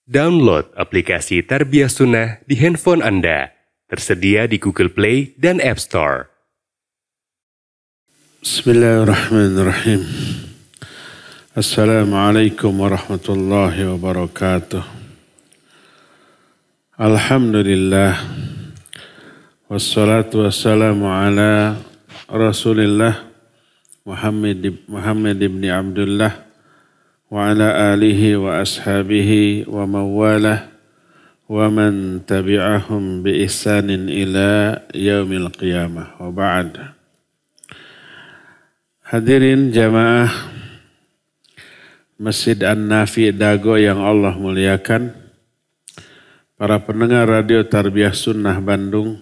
Download aplikasi Tarbiyah Sunnah di handphone Anda. Tersedia di Google Play dan App Store. Bismillahirrahmanirrahim. Assalamualaikum warahmatullahi wabarakatuh. Alhamdulillah. Wassalatu wassalamu ala Rasulillah Muhammad ibn Abdullah wa ala alihi wa ashabihi wa mawalah wa man tabi'ahum bi ihsanin ila yaumil qiyamah wa ba'd. Hadirin jamaah Masjid An-Nafi Dago yang Allah muliakan, para pendengar radio Tarbiyah Sunnah Bandung,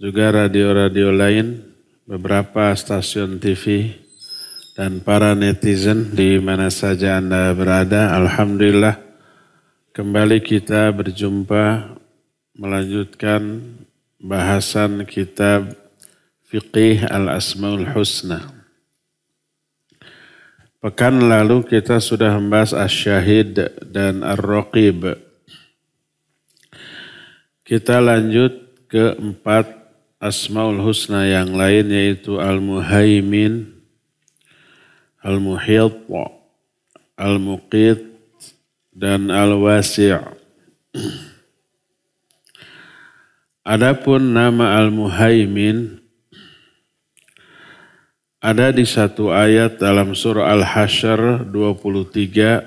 juga radio-radio lain, beberapa stasiun TV, dan para netizen di mana saja Anda berada. Alhamdulillah kembali kita berjumpa melanjutkan bahasan kitab Fiqih Al-Asmaul Husna. Pekan lalu kita sudah membahas Asy-Syahid dan Ar-Raqib. Kita lanjut ke 4 Asmaul Husna yang lain, yaitu Al-Muhaimin, Al-Muhit, Al-Muqit, dan Al-Wasi'. Adapun nama Al-Muhaimin ada di satu ayat dalam surah Al-Hasyr 23.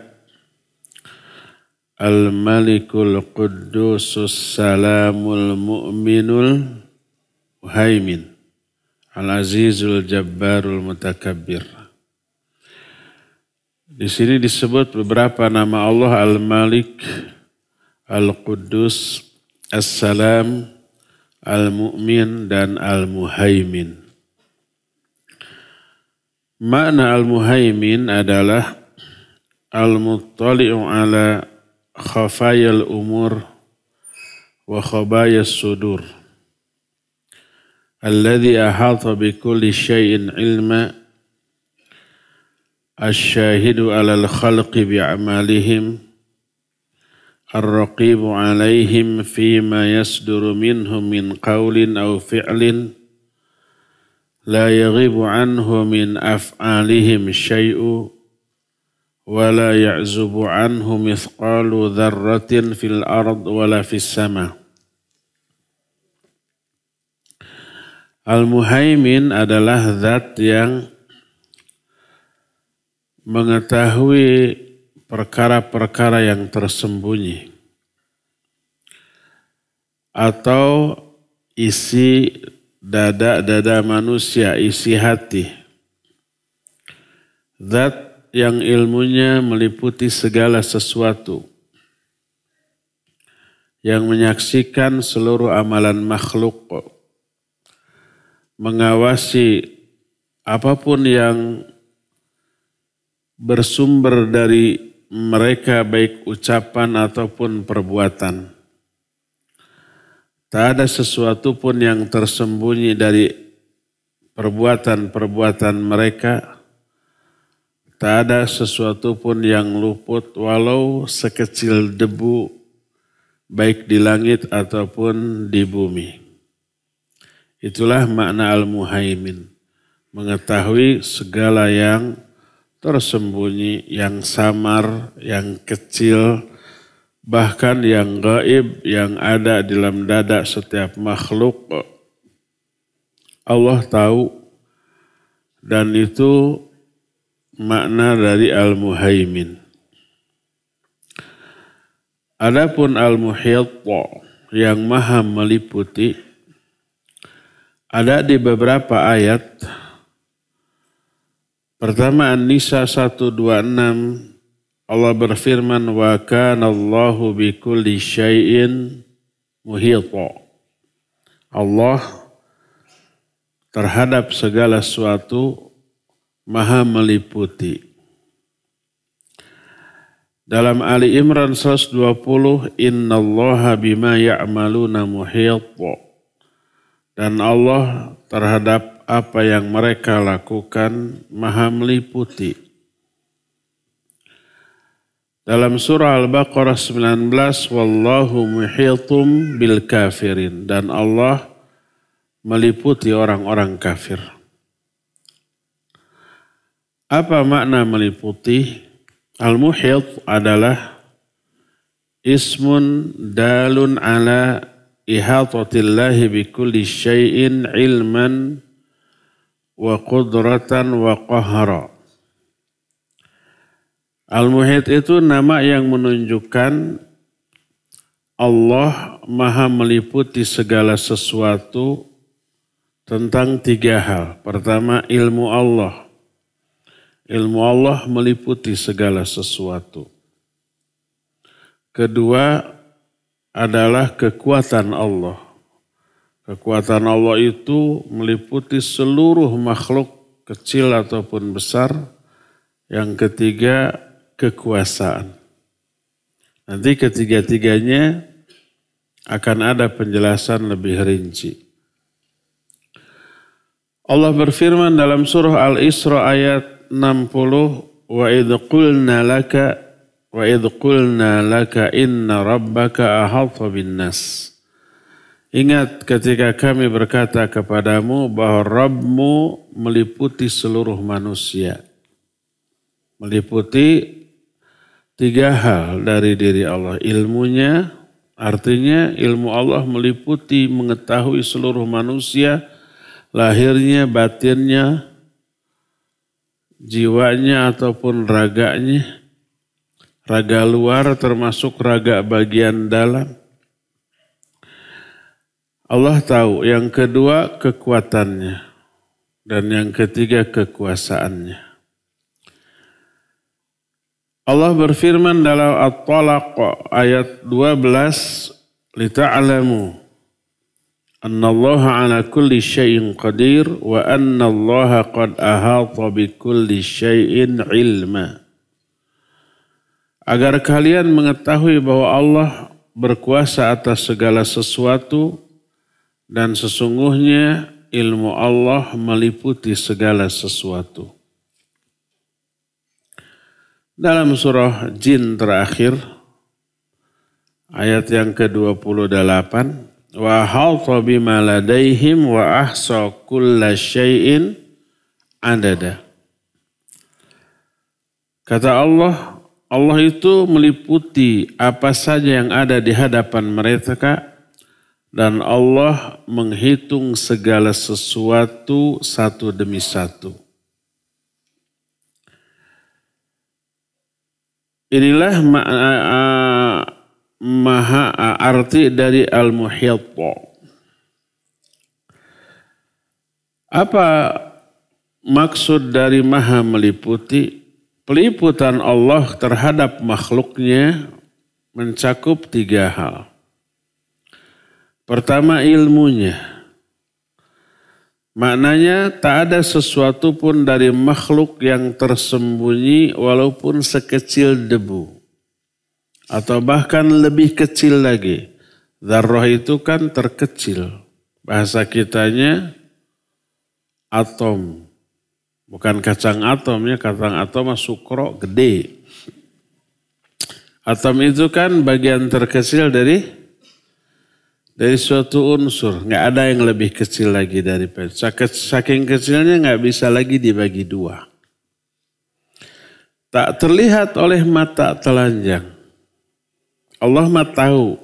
Al-Malikul Quddusus Salamul Mu'minul Muhaimin Al-Azizul Jabbarul Mutakabbir. Di sini disebut beberapa nama Allah: Al-Malik, Al-Quddus, As-Salam, Al-Mu'min, dan Al-Muhaimin. Makna Al-Muhaimin adalah Al-Muttali'u ala khafayal umur wa khabayas sudur, alladhi ahata bi kulli syai'in ilma, asy-syahidu 'alal khalqi bi'amalihim, ar-raqibu 'alaihim fima yasduru minhum min qawlin aw fi'lin, la yaghibu 'anhu min af'alihim syai'u, wa la ya'zubu 'anhu mithqalu dzarratin fil ard wa la fis sama'. Al-Muhaimin adalah zat yang mengetahui perkara-perkara yang tersembunyi atau isi dada-dada manusia, isi hati. Zat yang ilmunya meliputi segala sesuatu, yang menyaksikan seluruh amalan makhluk, mengawasi apapun yang bersumber dari mereka, baik ucapan ataupun perbuatan. Tak ada sesuatu pun yang tersembunyi dari perbuatan-perbuatan mereka. Tak ada sesuatu pun yang luput walau sekecil debu, baik di langit ataupun di bumi. Itulah makna Al-Muhaimin, mengetahui segala yang tersembunyi, yang samar, yang kecil, bahkan yang gaib, yang ada di dalam dada setiap makhluk. Allah tahu, dan itu makna dari Al-Muhaimin. Adapun Al-Muhit, yang maha meliputi, ada di beberapa ayat. Pertama, An-Nisa 126, Allah berfirman, wa kana Allahu bikulli syai'in muhita. Allah terhadap segala sesuatu maha meliputi. Dalam Ali Imran 120, innallaha bima ya'maluna muhita. Dan Allah terhadap apa yang mereka lakukan maha meliputi. Dalam surah Al-Baqarah 19, wallahu muhitum bil kafirin, dan Allah meliputi orang-orang kafir. Apa makna meliputi? Al-muhit adalah ismun dalun ala ihatatillahi bikulli syai'in ilman wa qudratan wa qahara. Al-muhit itu nama yang menunjukkan Allah maha meliputi segala sesuatu tentang 3 hal. Pertama, ilmu Allah. Ilmu Allah meliputi segala sesuatu. Kedua adalah kekuatan Allah. Kekuatan Allah itu meliputi seluruh makhluk kecil ataupun besar. Yang ketiga, kekuasaan. Nanti ketiga-tiganya akan ada penjelasan lebih rinci. Allah berfirman dalam surah Al-Isra ayat 60, wa idh qulna laka inna rabbaka ahata bin nas. Ingat ketika kami berkata kepadamu bahwa Rabbmu meliputi seluruh manusia. Meliputi 3 hal dari diri Allah. Ilmunya, artinya ilmu Allah meliputi mengetahui seluruh manusia, lahirnya, batinnya, jiwanya ataupun raganya, raga luar termasuk raga bagian dalam. Allah tahu. Yang kedua, kekuatannya. Dan yang ketiga, kekuasaannya. Allah berfirman dalam At-Talaq ayat 12, lita'alamu annallaha ala kulli syai'in qadir wa annallaha qad ahata bi kulli syai'in ilma. Agar kalian mengetahui bahwa Allah berkuasa atas segala sesuatu dan sesungguhnya ilmu Allah meliputi segala sesuatu. Dalam surah Jin terakhir, ayat yang ke-28, wa ahata bima ladaihim wa ahsa kulla syai'in adada. Kata Allah, Allah itu meliputi apa saja yang ada di hadapan mereka dan Allah menghitung segala sesuatu satu demi satu. Inilah maha arti dari al-muhit. Apa maksud dari maha meliputi? Peliputan Allah terhadap makhluknya mencakup 3 hal. Pertama, ilmunya. Maknanya tak ada sesuatu pun dari makhluk yang tersembunyi walaupun sekecil debu. Atau bahkan lebih kecil lagi. Dzarrah itu kan terkecil. Bahasa kitanya atom. Bukan kacang atom ya, kacang atom sukro gede. Atom itu kan bagian terkecil dari suatu unsur, nggak ada yang lebih kecil lagi daripada. Saking kecilnya nggak bisa lagi dibagi 2. Tak terlihat oleh mata telanjang. Allah mah tahu.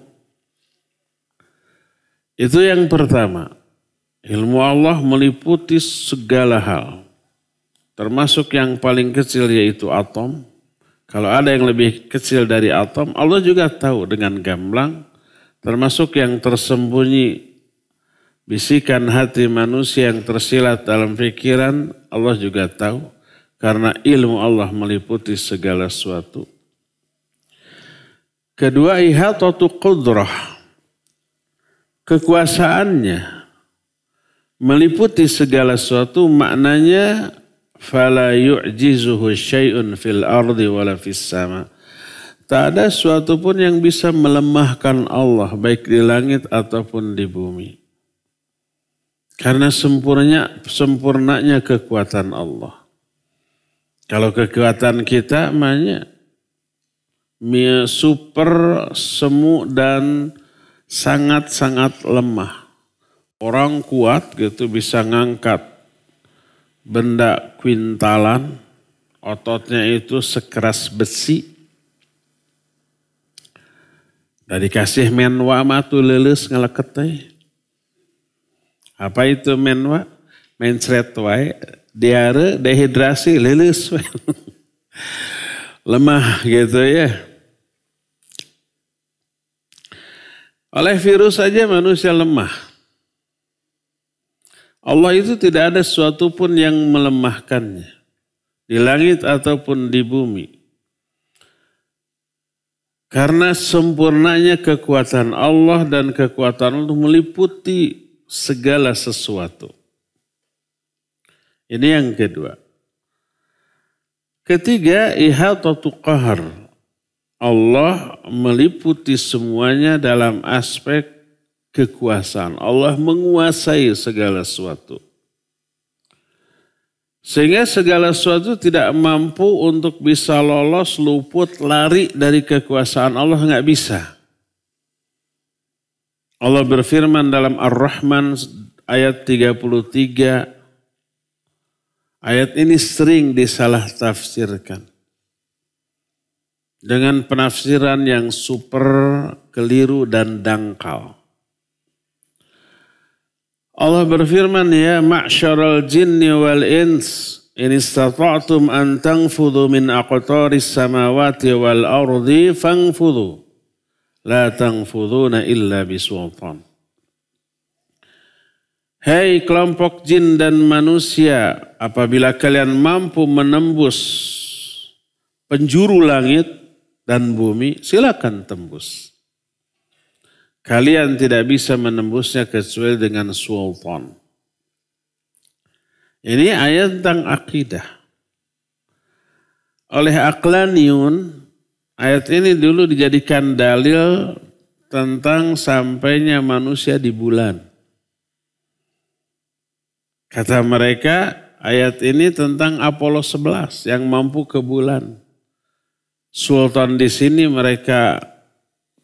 Itu yang pertama. Ilmu Allah meliputi segala hal. Termasuk yang paling kecil yaitu atom. Kalau ada yang lebih kecil dari atom, Allah juga tahu dengan gamblang. Termasuk yang tersembunyi, bisikan hati manusia yang tersilat dalam pikiran, Allah juga tahu. Karena ilmu Allah meliputi segala sesuatu. Kedua, ihatatu qudrah. Kekuasaannya meliputi segala sesuatu, maknanya fala yu'jizuhu syai'un fil ardi wala fis sama. Tak ada sesuatu pun yang bisa melemahkan Allah baik di langit ataupun di bumi. Karena sempurnanya kekuatan Allah. Kalau kekuatan kita super semu dan sangat-sangat lemah. Orang kuat gitu bisa ngangkat benda kuintalan, ototnya itu sekeras besi. Dan dikasih menwa mah tuh leuleus ngeleket teh. Apa itu menwa? Mencret wae, diare, dehidrasi, leuleus wae. Lemah gitu ya. Oleh virus saja manusia lemah. Allah itu tidak ada sesuatu pun yang melemahkannya. Di langit ataupun di bumi. Karena sempurnanya kekuatan Allah dan kekuatan Allah meliputi segala sesuatu. Ini yang kedua. Ketiga, ihatatu qahar. Allah meliputi semuanya dalam aspek kekuasaan. Allah menguasai segala sesuatu. Sehingga segala sesuatu tidak mampu untuk bisa lolos, luput, lari dari kekuasaan Allah, nggak bisa. Allah berfirman dalam Ar-Rahman ayat 33. Ayat ini sering disalah tafsirkan. Dengan penafsiran yang super keliru dan dangkal. Allah berfirman, ya ma'syaral jinni wal ins, in istata'tum an tanfudhu min aqtaris samawati wal ardi fangfudhu, la tanfudhuna illa bisultan. Hei kelompok jin dan manusia, apabila kalian mampu menembus penjuru langit dan bumi, silakan tembus. Kalian tidak bisa menembusnya kecuali dengan sultan. Ini ayat tentang akidah. Oleh Aqlaniun, ayat ini dulu dijadikan dalil tentang sampainya manusia di bulan. Kata mereka, ayat ini tentang Apollo 11 yang mampu ke bulan. Sultan di sini mereka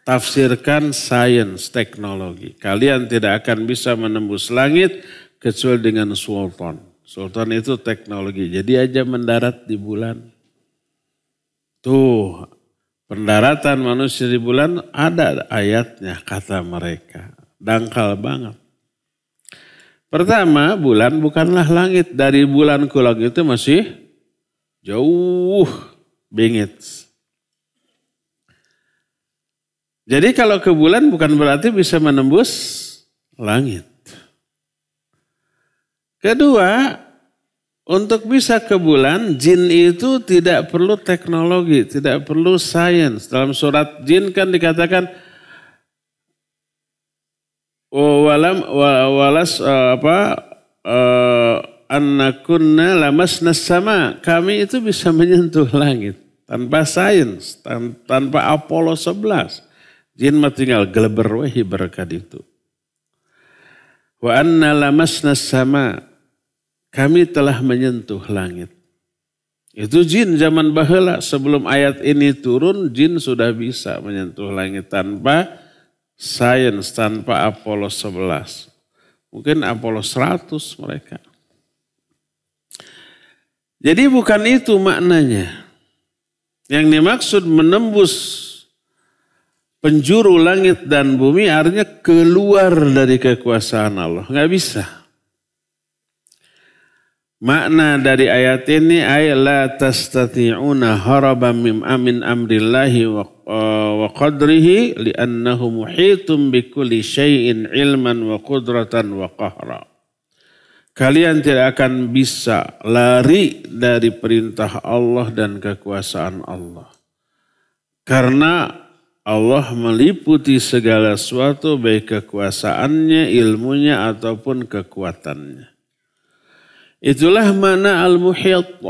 tafsirkan sains, teknologi. Kalian tidak akan bisa menembus langit kecuali dengan sultan. Sultan itu teknologi. Jadi aja mendarat di bulan. Tuh, pendaratan manusia di bulan ada ayatnya kata mereka. Dangkal banget. Pertama, bulan bukanlah langit. Dari bulan ke langit itu masih jauh bingit. Jadi kalau ke bulan bukan berarti bisa menembus langit. Kedua, untuk bisa ke bulan, jin itu tidak perlu teknologi, tidak perlu sains. Dalam surat jin kan dikatakan annakunna lamasnas sama. Kami itu bisa menyentuh langit tanpa sains, tanpa Apollo 11. Jin mah tinggal geleber wahi berkat itu. Wa anna lamasnas sama. Kami telah menyentuh langit. Itu jin zaman baheula. Sebelum ayat ini turun, jin sudah bisa menyentuh langit tanpa sains, tanpa Apollo 11. Mungkin Apollo 100 mereka. Jadi bukan itu maknanya. Yang dimaksud menembus penjuru langit dan bumi artinya keluar dari kekuasaan Allah. Nggak bisa. Makna dari ayat ini ay la tastati'una haraban min amrillahi wa qadrihi li'annahu muhitum bikulli syai'in ilman wa qudratan wa qahra. Kalian tidak akan bisa lari dari perintah Allah dan kekuasaan Allah. Karena Allah meliputi segala sesuatu baik kekuasaannya, ilmunya ataupun kekuatannya. Itulah mana al-muhit.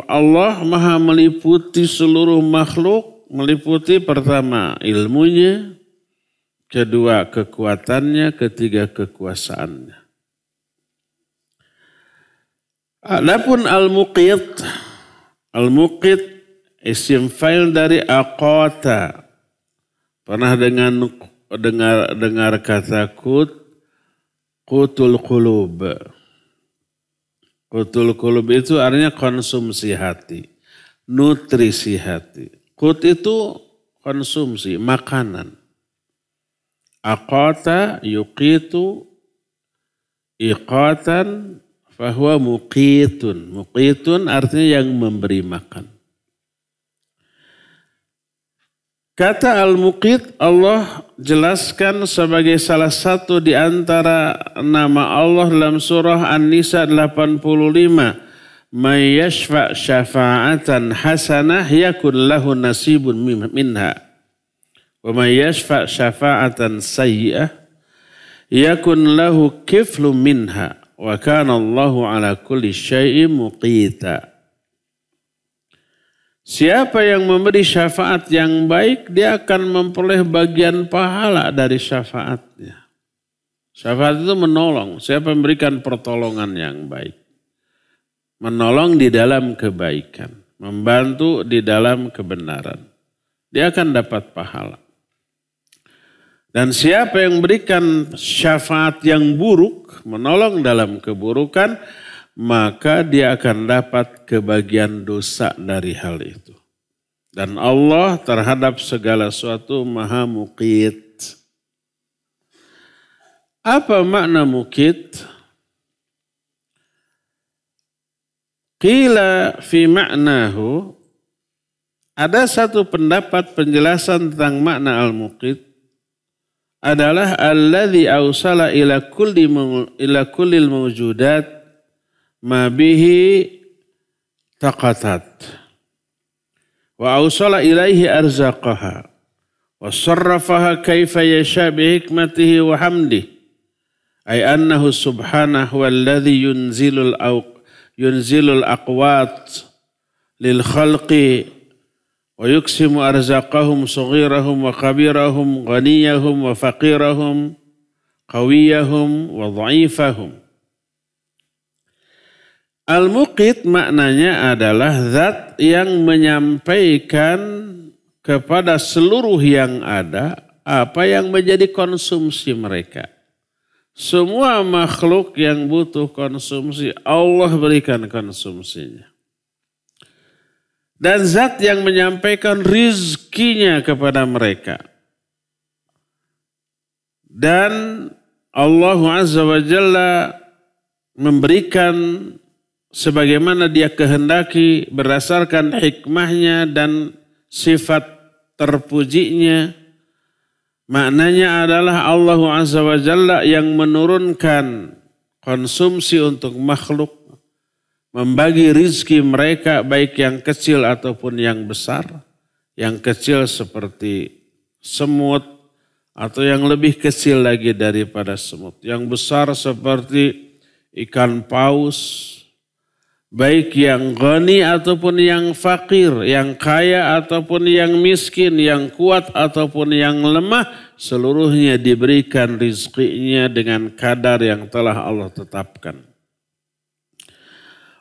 Allah maha meliputi seluruh makhluk, meliputi pertama ilmunya, kedua kekuatannya, ketiga kekuasaannya. Adapun al-muqit Isim fa'il dari aqata. Pernah dengar kata qutul qulub. Qutul qulub itu artinya konsumsi hati, nutrisi hati. Qut itu konsumsi, makanan. Aqata yuqitu iqatan fahuwa muqitun. Muqitun artinya yang memberi makan. Kata al-muqit Allah jelaskan sebagai salah satu di antara nama Allah dalam surah An-Nisa 85. May yashfa' syafa'atan hasanah yakun lahu nasibun minha. Wa may yashfa' syafa'atan sayyi'ah yakun lahu kiflun minha. Wa kana Allahu ala kulli syai'in muqita. Siapa yang memberi syafaat yang baik, dia akan memperoleh bagian pahala dari syafaatnya. Syafaat itu menolong. Siapa memberikan pertolongan yang baik. Menolong di dalam kebaikan. Membantu di dalam kebenaran. Dia akan dapat pahala. Dan siapa yang memberikan syafaat yang buruk, menolong dalam keburukan, maka dia akan dapat kebagian dosa dari hal itu. Dan Allah terhadap segala sesuatu maha muqit. Apa makna muqit? Qila fi ma'nahu, ada satu pendapat penjelasan tentang makna al-muqit adalah alladzi awsala ila kullil mawjudat ma bihi taqatat wa awsala ilaihi arzaqaha wa sarrafaha kaifa yasha bi hikmatihi wa hamdihi ay annahu subhanahu alladhi yunzilul aqwat lil khalqi wa yuksimu arzaqahum saghirahum wa kabirahum ghaniyahum wa faqirahum qawiyahum wa dha'ifahum. Al-muqit maknanya adalah zat yang menyampaikan kepada seluruh yang ada apa yang menjadi konsumsi mereka. Semua makhluk yang butuh konsumsi, Allah berikan konsumsinya. Dan zat yang menyampaikan rizkinya kepada mereka. Dan Allah Azza wa Jalla memberikan sebagaimana dia kehendaki berdasarkan hikmahnya dan sifat terpujinya. Maknanya adalah Allah Azza wa Jalla yang menurunkan konsumsi untuk makhluk. Membagi rizki mereka baik yang kecil ataupun yang besar. Yang kecil seperti semut atau yang lebih kecil lagi daripada semut. Yang besar seperti ikan paus. Baik yang ghani ataupun yang fakir, yang kaya ataupun yang miskin, yang kuat ataupun yang lemah, seluruhnya diberikan rizkinya dengan kadar yang telah Allah tetapkan.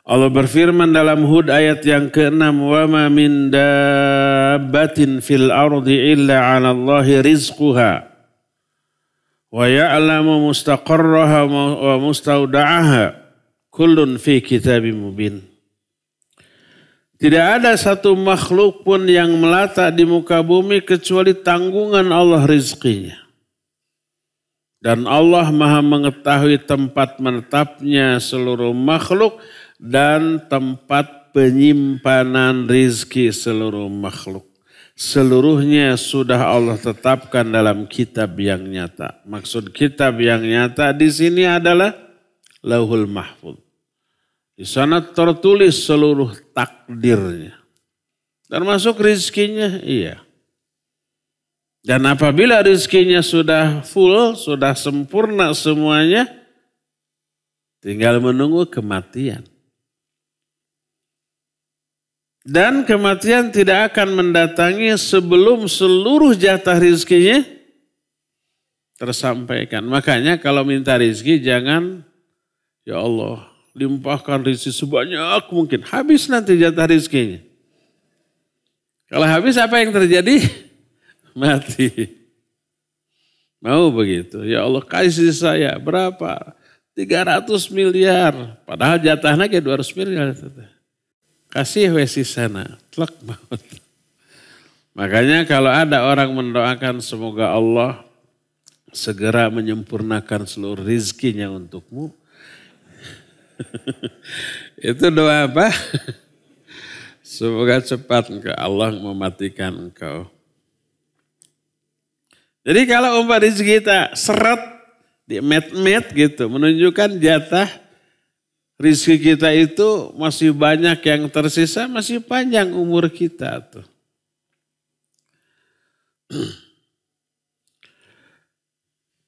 Allah berfirman dalam Hud ayat yang ke-6, وَمَا مِنْ دَابَّةٍ فِي الْأَرْضِ إِلَّا عَلَى اللَّهِ رِزْقُهَا وَيَعْلَمُ مُسْتَقَرَّهَا وَمُسْتَوْدَعَهَا kullun fi kitabim mubin. Tidak ada satu makhluk pun yang melata di muka bumi kecuali tanggungan Allah rizkinya. Dan Allah maha mengetahui tempat menetapnya seluruh makhluk dan tempat penyimpanan rizki seluruh makhluk. Seluruhnya sudah Allah tetapkan dalam kitab yang nyata. Maksud kitab yang nyata di sini adalah Lauhul Mahfuz. Di sana tertulis seluruh takdirnya. Termasuk rizkinya, iya. Dan apabila rizkinya sudah full, sudah sempurna semuanya, tinggal menunggu kematian. Dan kematian tidak akan mendatangi sebelum seluruh jatah rizkinya tersampaikan. Makanya kalau minta rizki jangan, ya Allah, limpahkan rizki sebanyak mungkin. Habis nanti jatah rizkinya. Kalau habis apa yang terjadi? Mati. Mau begitu? Ya Allah kasih saya berapa? 300 miliar. Padahal jatahnya kayak 200 miliar. Kasih wesi sana. Tlak maut. Makanya kalau ada orang mendoakan semoga Allah segera menyempurnakan seluruh rizkinya untukmu. Itu doa apa? Semoga cepat Allah mematikan engkau. Jadi kalau umpah rezeki kita seret di met-met gitu, menunjukkan jatah rezeki kita itu masih banyak yang tersisa, masih panjang umur kita tuh.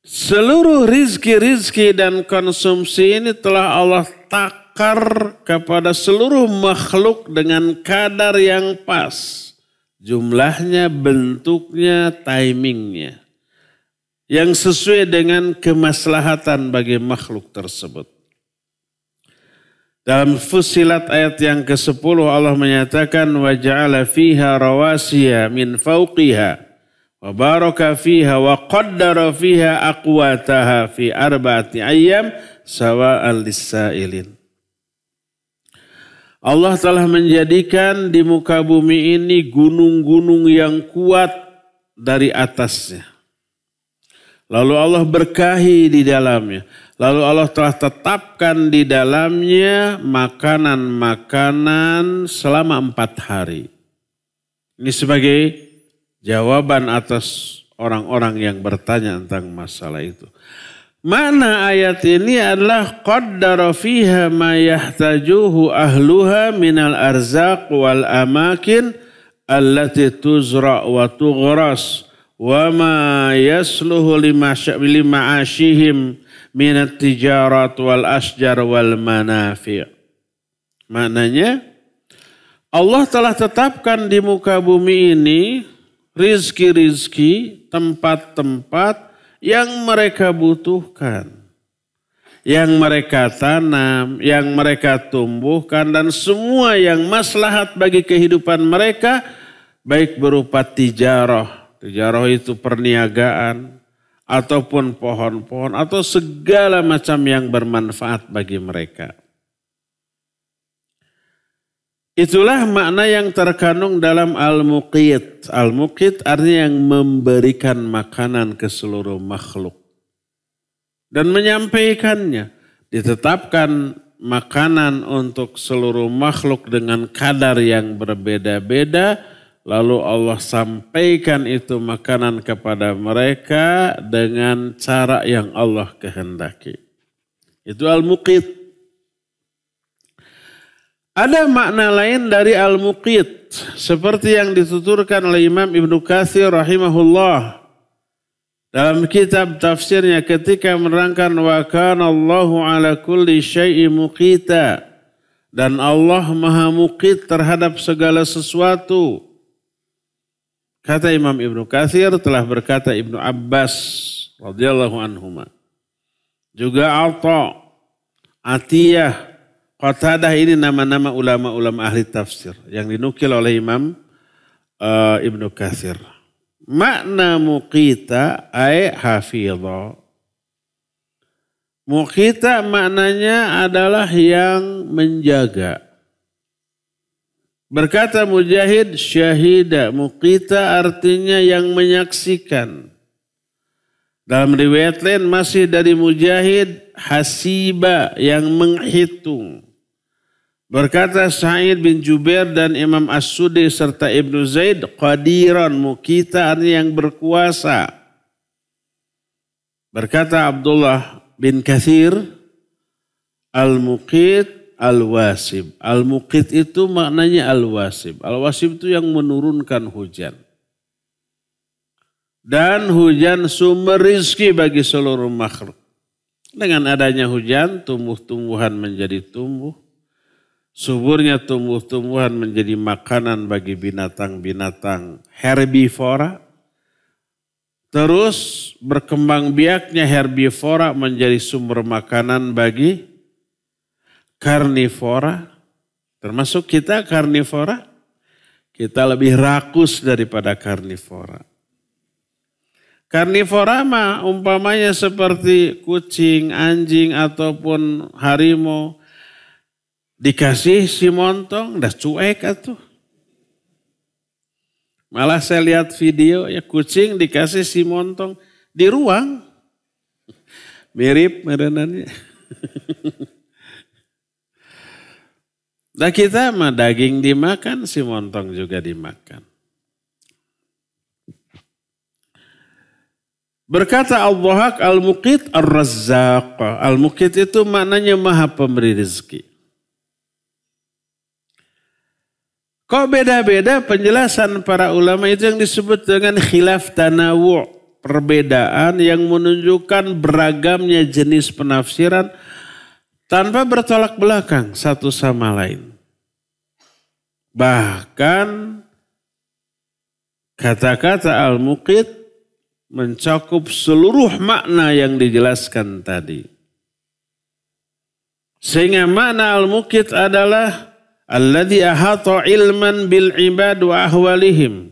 Seluruh rizki-rizki dan konsumsi ini telah Allah takar kepada seluruh makhluk dengan kadar yang pas. Jumlahnya, bentuknya, timingnya. Yang sesuai dengan kemaslahatan bagi makhluk tersebut. Dalam Fussilat ayat yang ke-10 Allah menyatakan وَجَعَلَ فِيهَا رَوَاسِيَ مِنْ فَوْقِهَا وَبَارَكَ فِيهَا وَقَدَّرَ فِيهَا أَقْوَاتَهَا فِي 4 أَيَّامٍ سَوَاءً لِلسَّائِلِينَ. Allah telah menjadikan di muka bumi ini gunung-gunung yang kuat dari atasnya. Lalu Allah berkahi di dalamnya. Lalu Allah telah tetapkan di dalamnya makanan-makanan selama 4 hari. Ini sebagai jawaban atas orang-orang yang bertanya tentang masalah itu. Makna ayat ini adalah qaddara fiha ma yahtajuhu ahluha minal arzaq wal amakin allati tuzra wa tughras wa ma yasluhu lima'ashihim minat tijarat wal asjar wal manafi'. Maknanya Allah telah tetapkan di muka bumi ini rizki-rizki, tempat-tempat yang mereka butuhkan, yang mereka tanam, yang mereka tumbuhkan, dan semua yang maslahat bagi kehidupan mereka, baik berupa tijarah. Tijarah itu perniagaan, ataupun pohon-pohon, atau segala macam yang bermanfaat bagi mereka. Itulah makna yang terkandung dalam al-muqit. Al-muqit artinya yang memberikan makanan ke seluruh makhluk. Dan menyampaikannya. Ditetapkan makanan untuk seluruh makhluk dengan kadar yang berbeda-beda. Lalu Allah sampaikan itu makanan kepada mereka dengan cara yang Allah kehendaki. Itu al-muqit. Ada makna lain dari al-muqit seperti yang dituturkan oleh Imam Ibnu Katsir rahimahullah dalam kitab tafsirnya ketika menerangkan wa kana Allahu ala kulli syai'in muqita, dan Allah maha muqit terhadap segala sesuatu. Kata Imam Ibnu Katsir telah berkata Ibnu Abbas radhiyallahu anhuma. Juga Atha, Atiyah, Qatadah, ini nama-nama ulama-ulama ahli tafsir yang dinukil oleh Imam Ibnu Katsir. Makna muqita ay hafidha. Muqita maknanya adalah yang menjaga. Berkata Mujahid, syahida. Muqita artinya yang menyaksikan. Dalam riwayat lain masih dari Mujahid, hasiba, yang menghitung. Berkata Sa'id bin Jubair dan Imam As-Sudi serta Ibnu Zaid, qadiran, muqita artinya yang berkuasa. Berkata Abdullah bin Katsir, al-muqit al-wasib. Al-muqit itu maknanya al-wasib. Al-wasib itu yang menurunkan hujan. Dan hujan sumber rizki bagi seluruh makhluk. Dengan adanya hujan, tumbuh-tumbuhan menjadi tumbuh. Suburnya tumbuh-tumbuhan menjadi makanan bagi binatang-binatang herbivora. Terus berkembang biaknya herbivora menjadi sumber makanan bagi karnivora. Termasuk kita karnivora. Kita lebih rakus daripada karnivora. Karnivora mah umpamanya seperti kucing, anjing ataupun harimau. Dikasih si montong, dah cuek atuh. Malah saya lihat video ya kucing dikasih si montong di ruang. Mirip merenannya. Nah kita mah daging dimakan, si montong juga dimakan. Berkata Al-Dhahhak Al-Muqit Ar-Razzaq. Al-Muqit itu maknanya maha pemberi rezeki. Kok beda-beda penjelasan para ulama itu yang disebut dengan khilaf tanawu'. Perbedaan yang menunjukkan beragamnya jenis penafsiran tanpa bertolak belakang satu sama lain. Bahkan kata-kata Al-Muqit mencakup seluruh makna yang dijelaskan tadi. Sehingga makna Al-Muqit adalah alladzi ahata ilman bil ibad wa ahwalihim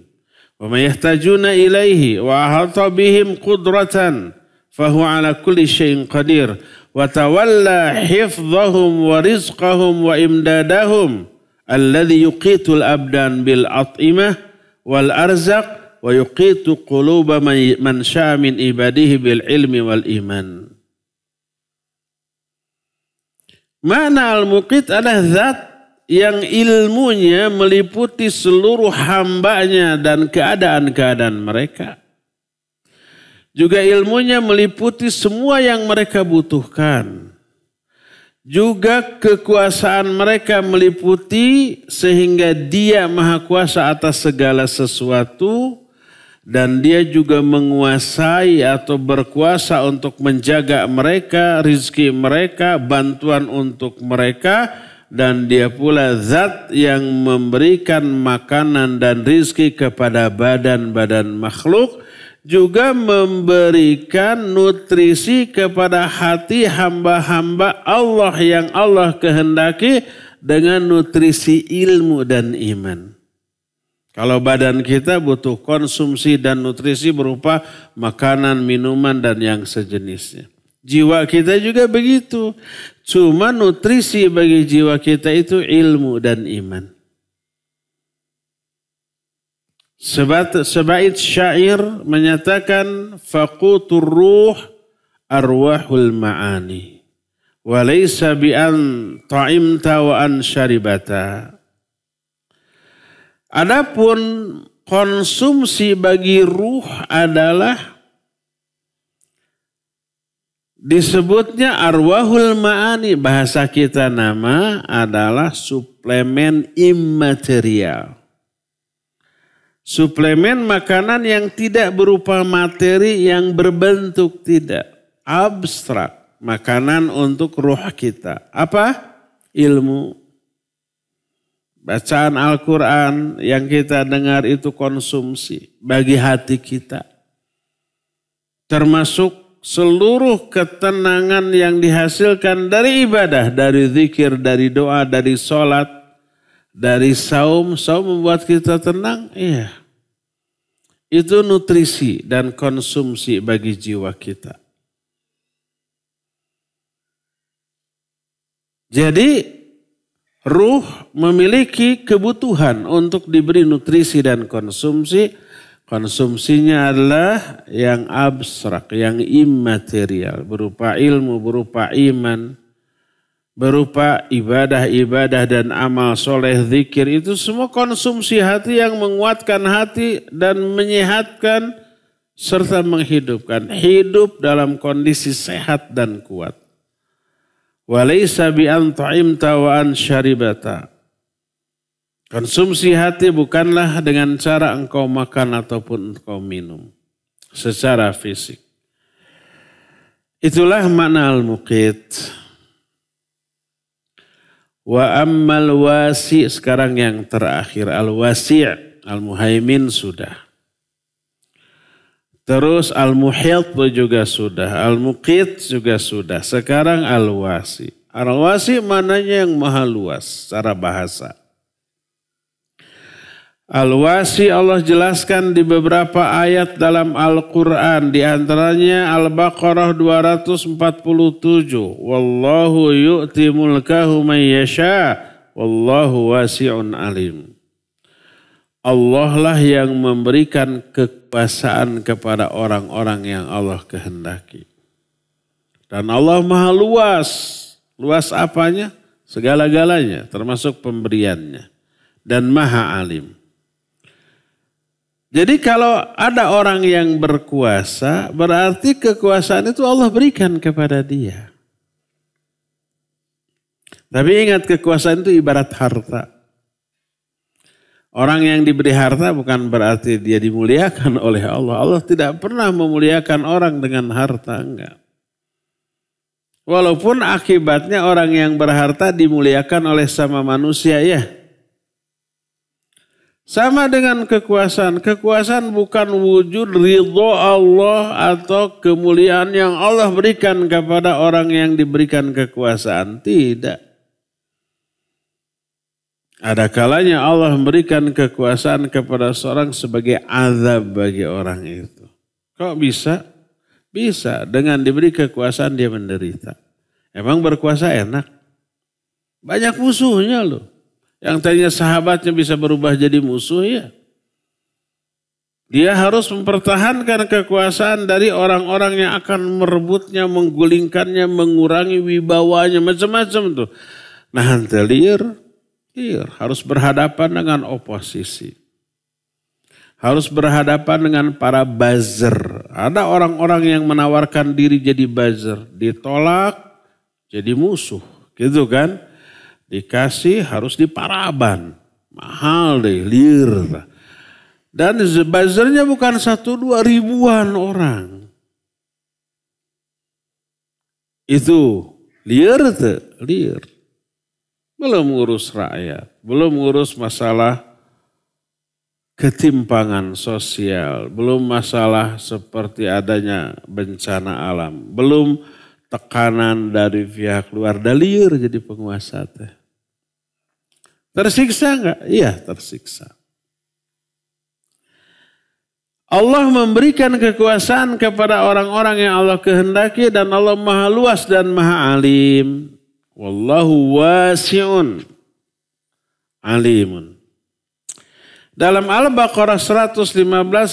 wa ma yahtajuna ilaihi wa ahata bihim qudratan fahuwa ala kulli syai'in qadir wa tawalla hifdhahum wa rizqahum wa imdadahum alladzi yuqitul abdan bil at'imah wal arzaq wa yuqitu quluba man syaa min ibadihi bil ilmi wal iman. Makna Al-Muqit adalah zat yang ilmunya meliputi seluruh hambanya dan keadaan-keadaan mereka. Juga ilmunya meliputi semua yang mereka butuhkan. Juga kekuasaan mereka meliputi sehingga dia maha kuasa atas segala sesuatu. Dan dia juga menguasai atau berkuasa untuk menjaga mereka, rizki mereka, bantuan untuk mereka. Dan dia pula zat yang memberikan makanan dan rizki kepada badan-badan makhluk. Juga memberikan nutrisi kepada hati hamba-hamba Allah yang Allah kehendaki dengan nutrisi ilmu dan iman. Kalau badan kita butuh konsumsi dan nutrisi berupa makanan, minuman dan yang sejenisnya. Jiwa kita juga begitu. Cuma nutrisi bagi jiwa kita itu ilmu dan iman. Sebaik syair menyatakan faqutur ruh arwahul ma'ani. Walaysa bi an ta'imta wa an syaribata. Adapun konsumsi bagi ruh adalah disebutnya arwahul ma'ani. Bahasa kita nama adalah suplemen imaterial. Suplemen makanan yang tidak berupa materi yang berbentuk, tidak. Abstrak. Makanan untuk ruh kita. Apa? Ilmu. Bacaan Al-Quran yang kita dengar itu konsumsi bagi hati kita. Termasuk seluruh ketenangan yang dihasilkan dari ibadah, dari zikir, dari doa, dari sholat, dari saum. Saum membuat kita tenang, iya. Itu nutrisi dan konsumsi bagi jiwa kita. Jadi ruh memiliki kebutuhan untuk diberi nutrisi dan konsumsi. Konsumsinya adalah yang abstrak, yang imaterial. Berupa ilmu, berupa iman, berupa ibadah-ibadah dan amal soleh, zikir. Itu semua konsumsi hati yang menguatkan hati dan menyehatkan serta menghidupkan. Hidup dalam kondisi sehat dan kuat. Walaysa bi an ta'imta wa an syaribata. Konsumsi hati bukanlah dengan cara engkau makan ataupun engkau minum secara fisik. Itulah makna Al-Muqit. Wa ammal wasi', sekarang yang terakhir. Al-wasi' Al-Muhaimin sudah. Terus Al-Muhit juga sudah. Al-Muqit juga sudah. Sekarang Al-Wasi'. Al-Wasi' maknanya yang maha luas secara bahasa. Al-Wasi Allah jelaskan di beberapa ayat dalam Al-Quran. Di antaranya Al-Baqarah 247. Wallahu yu'ti mulkahu man yasha. Wallahu wasi'un alim. Allah lah yang memberikan kekuasaan kepada orang-orang yang Allah kehendaki. Dan Allah maha luas. Luas apanya? Segala-galanya termasuk pemberiannya. Dan maha alim. Jadi kalau ada orang yang berkuasa, berarti kekuasaan itu Allah berikan kepada dia. Tapi ingat, kekuasaan itu ibarat harta. Orang yang diberi harta bukan berarti dia dimuliakan oleh Allah. Allah tidak pernah memuliakan orang dengan harta, enggak. Walaupun akibatnya orang yang berharta dimuliakan oleh sama manusia, ya. Sama dengan kekuasaan. Kekuasaan bukan wujud ridho Allah atau kemuliaan yang Allah berikan kepada orang yang diberikan kekuasaan. Tidak. Ada kalanya Allah memberikan kekuasaan kepada seorang sebagai azab bagi orang itu. Kok bisa? Bisa. Dengan diberi kekuasaan dia menderita. Emang berkuasa enak? Banyak musuhnya loh. Yang tadinya sahabatnya bisa berubah jadi musuh, ya. Dia harus mempertahankan kekuasaan dari orang-orang yang akan merebutnya, menggulingkannya, mengurangi wibawanya, macam-macam tuh. Nah, liar, harus berhadapan dengan oposisi. Harus berhadapan dengan para buzzer. Ada orang-orang yang menawarkan diri jadi buzzer. Ditolak, jadi musuh. Gitu kan? Dikasih harus diparaban. Mahal deh, liar. Dan buzzernya bukan 1-2 ribuan orang. Itu liar tuh, liar. Belum ngurus rakyat. Belum ngurus masalah ketimpangan sosial. Belum masalah seperti adanya bencana alam. Belum tekanan dari pihak luar. Liar jadi penguasa teh. Tersiksa enggak? Iya, tersiksa. Allah memberikan kekuasaan kepada orang-orang yang Allah kehendaki dan Allah maha luas dan maha alim. Wallahu wasi'un alimun. Dalam Al-Baqarah 115,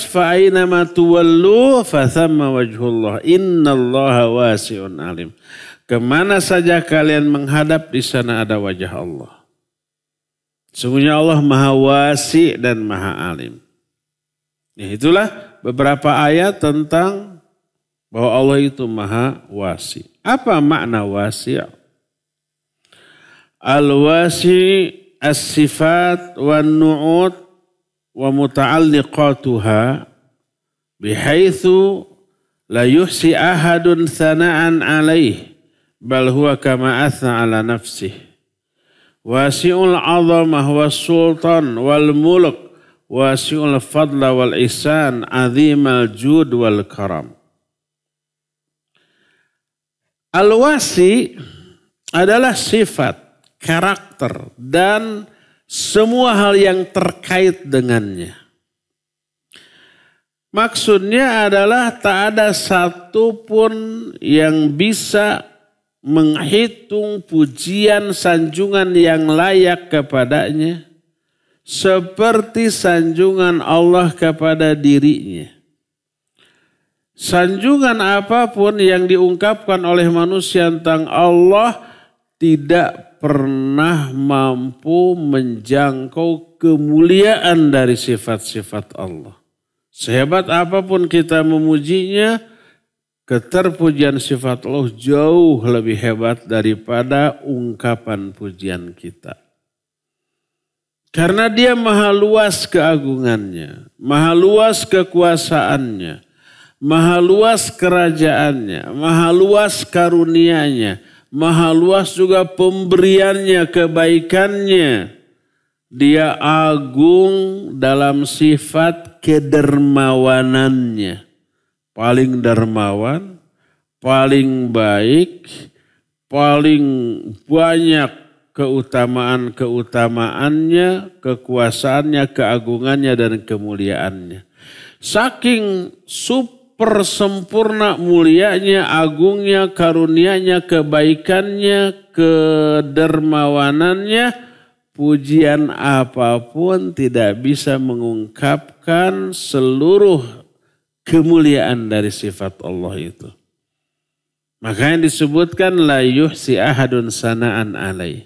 fa'ainama tuwallu fathamma wajhullah. Innallaha wasi'un alim. Kemana saja kalian menghadap, di sana ada wajah Allah. Sungguhnya Allah maha wasi dan maha alim. Ya, itulah beberapa ayat tentang bahwa Allah itu maha wasi. Apa makna wasi'? Al-wasi' as-sifat wa nu'ud wa muta'alliqatuha bihaitsu la yuhsi ahadun thana'an alaih bal huwa kama athna ala nafsihi. Wasi'ul azamah was sultan wal mulk wasi'ul fadla wal ihsan azimal jud wal karam. Al-wasi adalah sifat, karakter dan semua hal yang terkait dengannya. Maksudnya adalah tak ada satupun yang bisa menghitung pujian sanjungan yang layak kepadanya seperti sanjungan Allah kepada dirinya. Sanjungan apapun yang diungkapkan oleh manusia tentang Allah tidak pernah mampu menjangkau kemuliaan dari sifat-sifat Allah. Sehebat apapun kita memujinya, keterpujian sifat Allah jauh lebih hebat daripada ungkapan pujian kita. Karena dia maha luas keagungannya, maha luas kekuasaannya, maha luas kerajaannya, maha luas karunia-Nya, maha luas juga pemberiannya, kebaikannya. Dia agung dalam sifat kedermawanannya. Paling dermawan, paling baik, paling banyak keutamaan-keutamaannya, kekuasaannya, keagungannya, dan kemuliaannya. Saking super sempurna mulianya, agungnya, karunianya, kebaikannya, kedermawanannya, pujian apapun tidak bisa mengungkapkan seluruh kemuliaan dari sifat Allah itu. Makanya disebutkan la yuhsi ahadun sana'an alaih.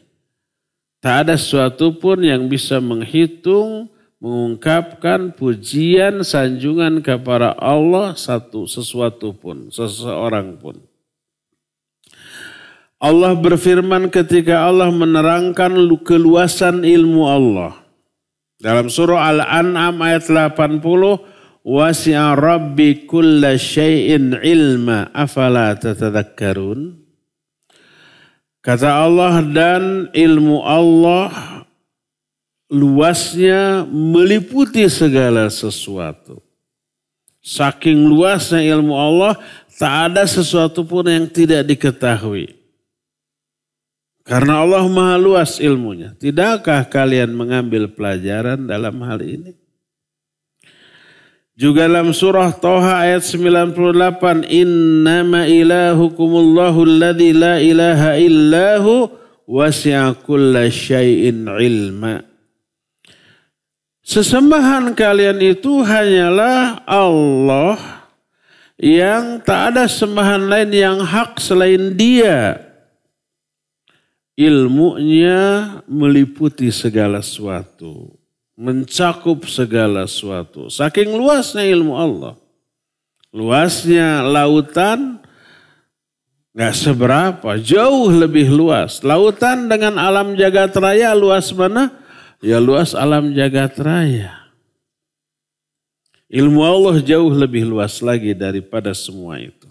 Tak ada sesuatu pun yang bisa menghitung, mengungkapkan pujian, sanjungan kepada Allah sesuatu pun, seseorang pun. Allah berfirman ketika Allah menerangkan keluasan ilmu Allah. Dalam surah Al-An'am ayat 80, wasi'a rabbi kulla syai'in ilma afala tatadhakkarun. Kata Allah, dan ilmu Allah luasnya meliputi segala sesuatu. Saking luasnya ilmu Allah, tak ada sesuatu pun yang tidak diketahui. Karena Allah maha luas ilmunya. Tidakkah kalian mengambil pelajaran dalam hal ini? Juga dalam surah Toha ayat 98. Innama ilahukumullahu alladzi la ilaha illahu wasi'a kulla syai'in ilma. Sesembahan kalian itu hanyalah Allah yang tak ada sembahan lain yang hak selain Dia. Ilmunya meliputi segala sesuatu, mencakup segala sesuatu. Saking luasnya ilmu Allah. Luasnya lautan gak seberapa, jauh lebih luas. Lautan dengan alam jagat raya luas mana? Ya luas alam jagat raya. Ilmu Allah jauh lebih luas lagi daripada semua itu.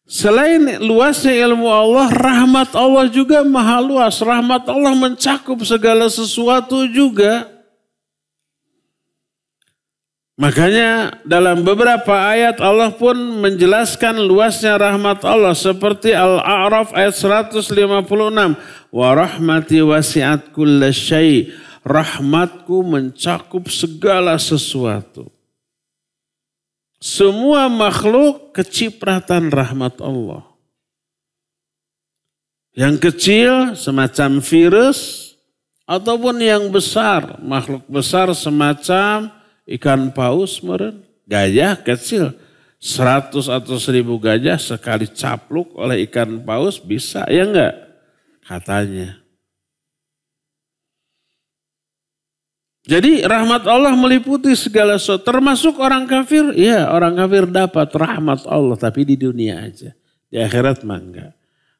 Selain luasnya ilmu Allah, rahmat Allah juga maha luas. Rahmat Allah mencakup segala sesuatu juga. Makanya dalam beberapa ayat Allah pun menjelaskan luasnya rahmat Allah. Seperti Al-A'raf ayat 156. Wa rahmati wasi'at kulla syai'. Rahmatku mencakup segala sesuatu. Semua makhluk kecipratan rahmat Allah. Yang kecil semacam virus ataupun yang besar. Makhluk besar semacam ikan paus meren. Gajah kecil. 100 atau 1000 gajah sekali capluk oleh ikan paus bisa ya enggak? Katanya. Jadi rahmat Allah meliputi segala sesuatu. Termasuk orang kafir. Ya orang kafir dapat rahmat Allah. Tapi di dunia aja. Di akhirat mah enggak.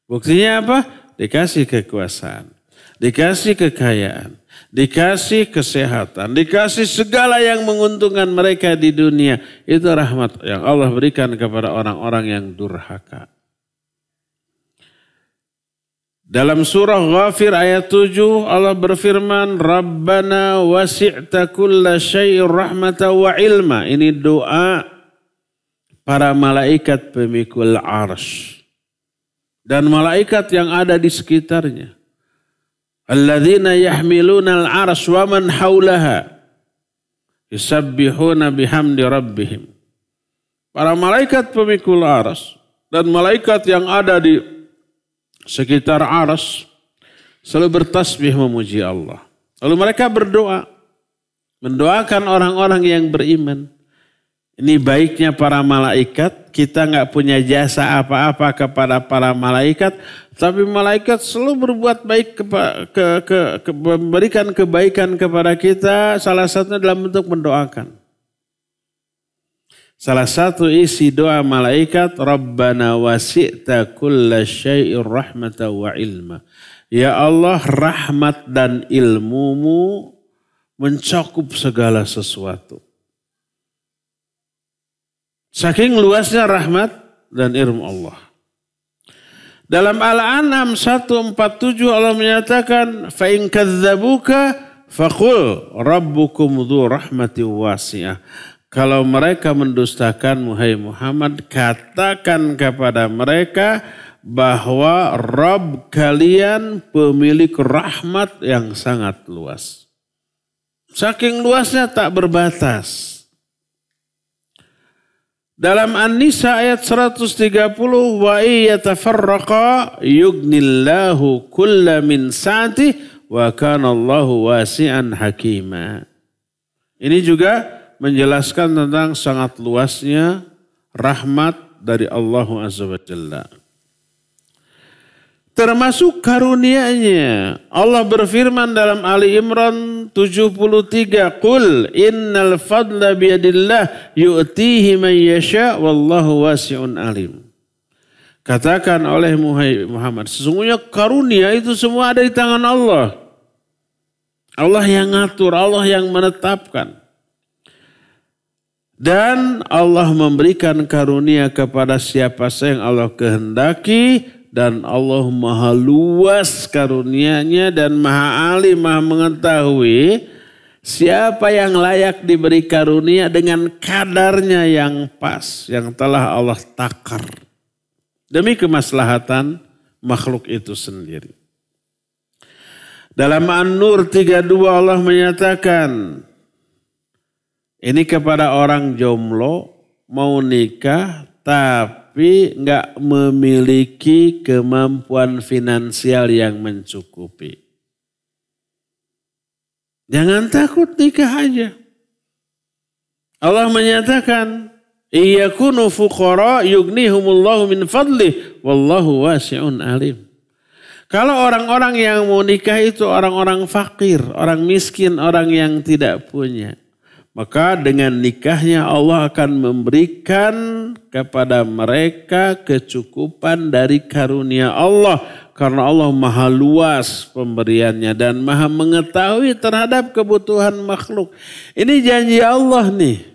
Buktinya apa? Dikasih kekuasaan. Dikasih kekayaan. Dikasih kesehatan. Dikasih segala yang menguntungkan mereka di dunia. Itu rahmat yang Allah berikan kepada orang-orang yang durhaka. Dalam surah Ghafir ayat 7 Allah berfirman Rabbana wasi'ta kulla syai'in rahmatan wa ilma. Ini doa para malaikat pemikul arsy dan malaikat yang ada di sekitarnya. Alladzina yahmiluna al-arsy wa man haulaha yusabbihuna bihamdi rabbihim. Para malaikat pemikul arsy dan malaikat yang ada di sekitar arsy selalu bertasbih memuji Allah. Lalu mereka berdoa. Mendoakan orang-orang yang beriman. Ini baiknya para malaikat. Kita nggak punya jasa apa-apa kepada para malaikat. Tapi malaikat selalu berbuat baik, memberikan kebaikan kepada kita. Salah satunya dalam bentuk mendoakan. Salah satu isi doa malaikat, Rabbana wasi'ta kulla syai'in rahmatan wa ilma. Ya Allah, rahmat dan ilmumu mencakup segala sesuatu. Saking luasnya rahmat dan ilmu Allah. Dalam Al-An'am 147 Allah menyatakan, fa in kadzdzabuka faqul rabbukum dzu rahmatin wasi'ah. Kalau mereka mendustakan Muhammad, katakan kepada mereka, bahwa Rabb kalian pemilik rahmat yang sangat luas. Saking luasnya tak berbatas. Dalam An-Nisa ayat 130, wa iyatafarraqa yughnillahu kulla min sa'ati wa kana Allahu wasi'an hakima. Ini juga menjelaskan tentang sangat luasnya rahmat dari Allah Azza wa Jalla. Termasuk karunia-Nya. Allah berfirman dalam Ali Imran 73, "Qul innal fadla biyadillah yu'tihi man yasha wallahu wasi'un alim." Katakan oleh Muhammad, sesungguhnya karunia itu semua ada di tangan Allah. Allah yang ngatur, Allah yang menetapkan. Dan Allah memberikan karunia kepada siapa saja yang Allah kehendaki. Dan Allah maha luas karunia-Nya dan maha alim, maha mengetahui siapa yang layak diberi karunia dengan kadarnya yang pas, yang telah Allah takar. Demi kemaslahatan makhluk itu sendiri. Dalam An-Nur 32 Allah menyatakan, ini kepada orang jomblo mau nikah tapi nggak memiliki kemampuan finansial yang mencukupi. Jangan takut, nikah aja. Allah menyatakan, iyakunu fuqara yughnihumullahu min fadlih wallahu wasi'un alim. Kalau orang-orang yang mau nikah itu orang-orang fakir, orang miskin, orang yang tidak punya. Maka dengan nikahnya Allah akan memberikan kepada mereka kecukupan dari karunia Allah. Karena Allah maha luas pemberiannya dan maha mengetahui terhadap kebutuhan makhluk. Ini janji Allah nih.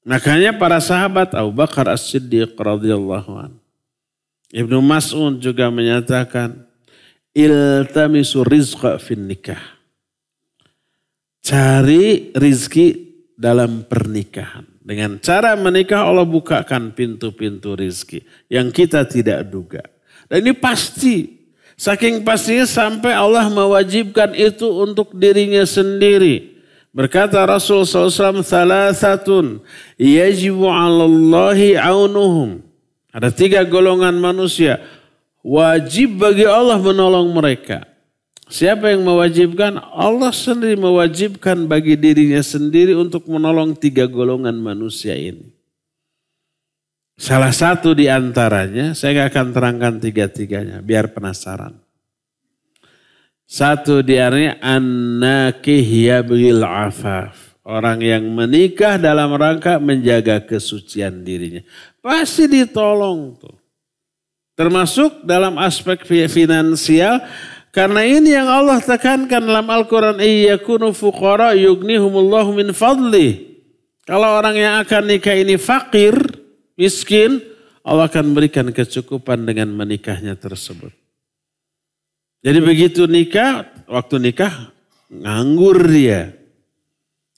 Makanya para sahabat Abu Bakar As-Siddiq radhiyallahu anhu. Ibnu Mas'ud juga menyatakan, iltamisu rizqa fin nikah. Cari rizki dalam pernikahan. Dengan cara menikah Allah bukakan pintu-pintu rizki yang kita tidak duga. Dan ini pasti. Saking pastinya sampai Allah mewajibkan itu untuk dirinya sendiri. Berkata Rasul SAW, thalathatun yajibu 'alallahi 'aunuhum. Ada 3 golongan manusia. Wajib bagi Allah menolong mereka. Siapa yang mewajibkan? Allah sendiri mewajibkan bagi dirinya sendiri untuk menolong 3 golongan manusia ini. Salah satu di antaranya, saya akan terangkan 3-tiganya biar penasaran. Satu di antaranya, an-nakih yabghil afaf. Orang yang menikah dalam rangka menjaga kesucian dirinya. Pasti ditolong tuh. Termasuk dalam aspek finansial. Karena ini yang Allah tekankan dalam Al-Quran. Iyakunu fuqara yughnihumullahu min fadlih. Kalau orang yang akan nikah ini fakir, miskin, Allah akan berikan kecukupan dengan menikahnya tersebut. Jadi begitu nikah, waktu nikah nganggur dia.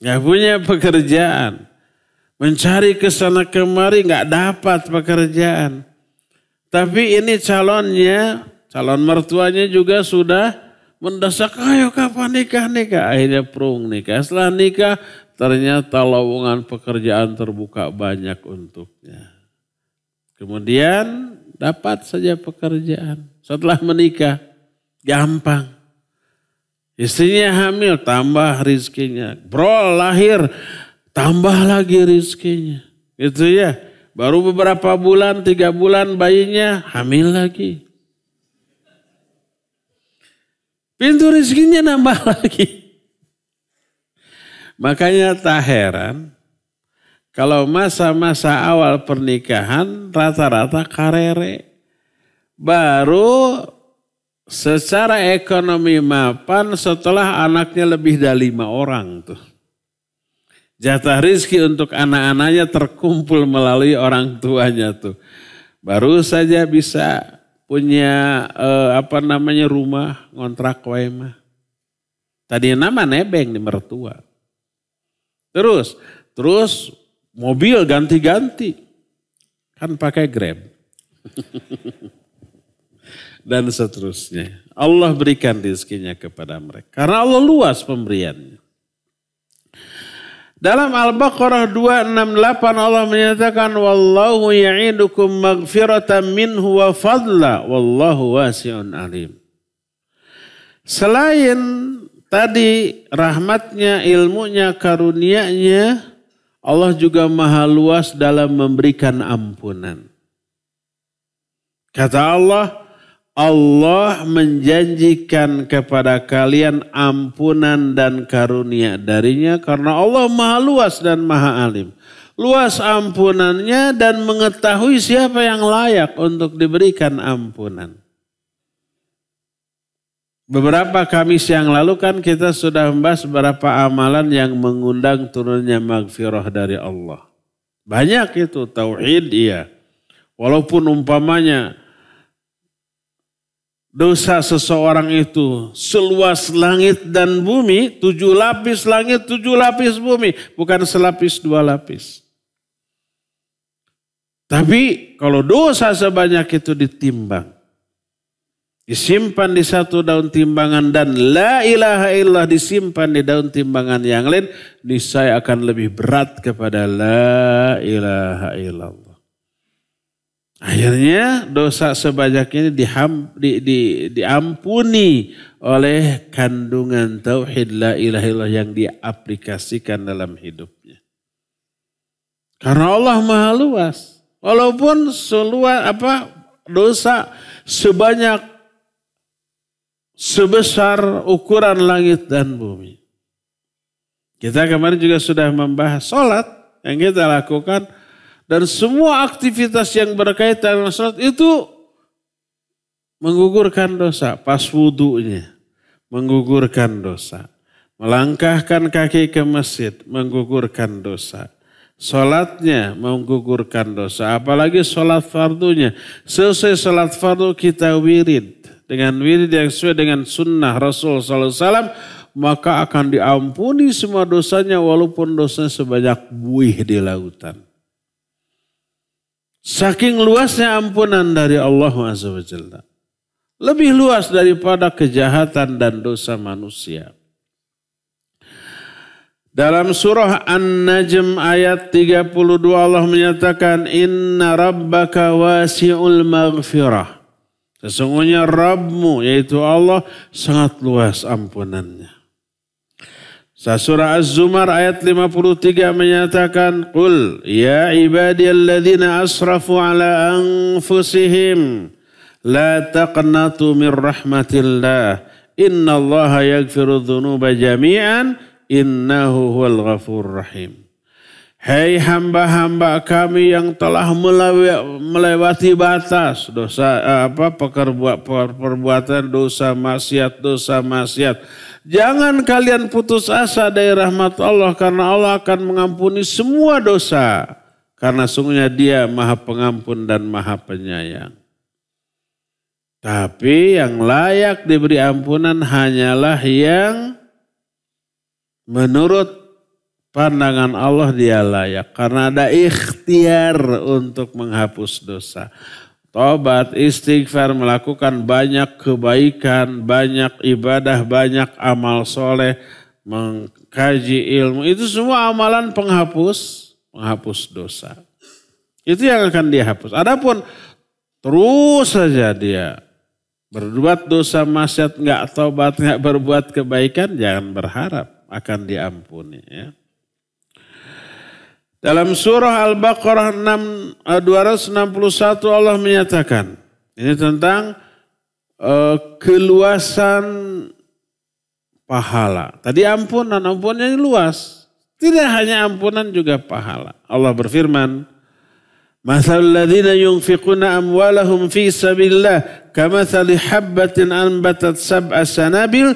Gak punya pekerjaan. Mencari kesana kemari gak dapat pekerjaan. Tapi ini calonnya, calon mertuanya juga sudah mendesak, ayo kapan nikah. Akhirnya prung nikah. Setelah nikah ternyata lowongan pekerjaan terbuka banyak untuknya. Kemudian dapat saja pekerjaan. Setelah menikah gampang. Istrinya hamil tambah rizkinya. Bro lahir tambah lagi rizkinya. Gitu ya. Baru beberapa bulan, 3 bulan bayinya hamil lagi. Pintu rizkinya nambah lagi. Makanya tak heran kalau masa-masa awal pernikahan rata-rata karere. Baru secara ekonomi mapan setelah anaknya lebih dari 5 orang tuh. Jatah rizki untuk anak-anaknya terkumpul melalui orang tuanya tuh. Baru saja bisa punya rumah ngontrak wae mah. Tadi nama nebeng di mertua. Terus mobil ganti-ganti. Kan pakai Grab. Dan seterusnya. Allah berikan rizkinya kepada mereka. Karena Allah luas pemberiannya. Dalam Al-Baqarah 268 Allah menyatakan wallahu ya'idukum maghfiratan minhu wa fadla wallahu wasi'un alim. Selain tadi rahmatnya, ilmunya, karunia-Nya, Allah juga maha luas dalam memberikan ampunan. Kata Allah, Allah menjanjikan kepada kalian ampunan dan karunia darinya karena Allah maha luas dan maha alim. Luas ampunannya dan mengetahui siapa yang layak untuk diberikan ampunan. Beberapa Kamis yang lalu kan kita sudah membahas beberapa amalan yang mengundang turunnya maghfirah dari Allah. Banyak itu, tauhid iya. Walaupun umpamanya dosa seseorang itu seluas langit dan bumi, 7 lapis langit, 7 lapis bumi. Bukan selapis 2 lapis. Tapi kalau dosa sebanyak itu ditimbang, disimpan di satu daun timbangan dan la ilaha illallah disimpan di daun timbangan yang lain, niscaya akan lebih berat kepada la ilaha illallah. Akhirnya dosa sebanyak ini diampuni oleh kandungan tauhid la ilaha illallah yang diaplikasikan dalam hidupnya. Karena Allah maha luas. Walaupun dosa sebesar ukuran langit dan bumi. Kita kemarin juga sudah membahas sholat yang kita lakukan. Dan semua aktivitas yang berkaitan dengan sholat itu menggugurkan dosa. Pas wudunya menggugurkan dosa. Melangkahkan kaki ke masjid menggugurkan dosa. Sholatnya menggugurkan dosa. Apalagi sholat fardunya. Selesai sholat fardu kita wirid. Dengan wirid yang sesuai dengan sunnah Rasul SAW. Maka akan diampuni semua dosanya walaupun dosanya sebanyak buih di lautan. Saking luasnya ampunan dari Allah Azza wa Jalla. Lebih luas daripada kejahatan dan dosa manusia. Dalam surah An-Najm ayat 32 Allah menyatakan inna rabbaka wasi'ul maghfirah. Sesungguhnya Rabbmu yaitu Allah sangat luas ampunannya. Surah Az-Zumar ayat 53 menyatakan qul ya ibadiyalladzina asrafu ala anfusihim la taqnatu min rahmatillah innallaha yaghfiru dzunuba jami'an innahu huwal ghafurur rahim. Hai hamba-hamba kami yang telah melewati batas dosa perbuatan dosa maksiat. Jangan kalian putus asa dari rahmat Allah karena Allah akan mengampuni semua dosa. Karena sungguhnya Dia Maha Pengampun dan Maha Penyayang. Tapi yang layak diberi ampunan hanyalah yang menurut pandangan Allah dia layak. Karena ada ikhtiar untuk menghapus dosa. Tobat, istighfar, melakukan banyak kebaikan, banyak ibadah, banyak amal soleh, mengkaji ilmu. Itu semua amalan penghapus dosa. Itu yang akan dihapus. Adapun terus saja dia berbuat dosa maksiat, nggak tobat, nggak berbuat kebaikan, jangan berharap akan diampuni. Ya. Dalam surah Al-Baqarah 261 Allah menyatakan, ini tentang keluasan pahala. Tadi ampunannya luas. Tidak hanya ampunan juga pahala. Allah berfirman, Mathalul ladzina yunfiquna amwalahum fi sabilillah kamathali habbatin anbatat sab'a sanabil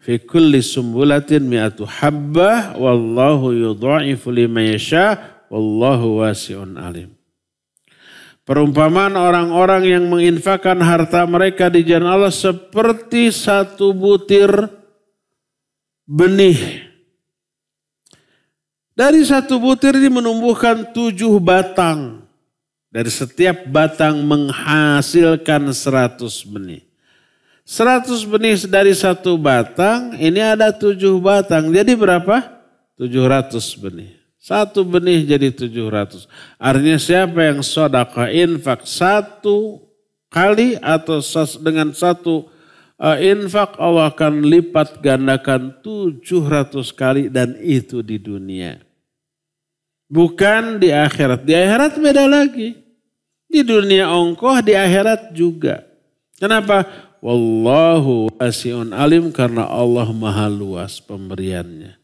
fi kulli sumbulatin mi'atu habbah wallahu yudha'ifu liman yasha wallahu wasi'un alim. Perumpamaan orang-orang yang menginfakkan harta mereka di jalan Allah seperti satu butir benih. Dari satu butir ini menumbuhkan 7 batang. Dari setiap batang menghasilkan 100 benih. 100 benih dari satu batang, ini ada 7 batang. Jadi berapa? 700 benih. Satu benih jadi 700. Artinya siapa yang sedekah infak 1 kali atau dengan 1 infak, Allah akan lipat gandakan 700 kali dan itu di dunia. Bukan di akhirat. Di akhirat beda lagi. Di dunia ongkoh, di akhirat juga. Kenapa? Wallahu wasi'un alim, karena Allah maha luas pemberiannya.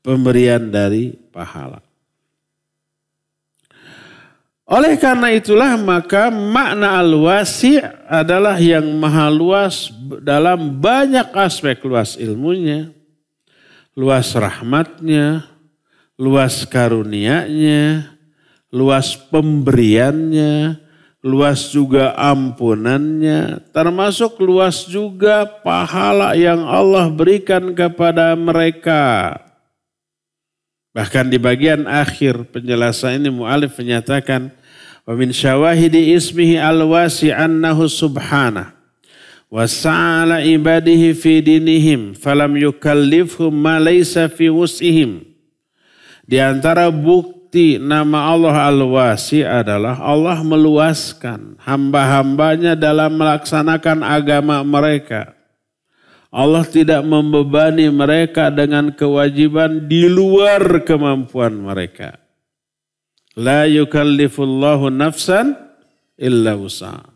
Pemberian dari pahala. Oleh karena itulah maka makna al-wasi' adalah yang maha luas dalam banyak aspek. Luas ilmunya, luas rahmatnya, luas karunia-Nya, luas pemberiannya, luas juga ampunannya, termasuk luas juga pahala yang Allah berikan kepada mereka. Bahkan di bagian akhir penjelasan ini mu'alif menyatakan, wa min syawahidi ismihi al-wasi' annahu subhanah wa sa'ala ibadihi fi dinihim falam yukallifhum ma laysa fi wus'ihim. Di antara bukti nama Allah Al-Wasi adalah Allah meluaskan hamba-hambanya dalam melaksanakan agama mereka. Allah tidak membebani mereka dengan kewajiban di luar kemampuan mereka. La yukallifullahu nafsan illa wus'aha.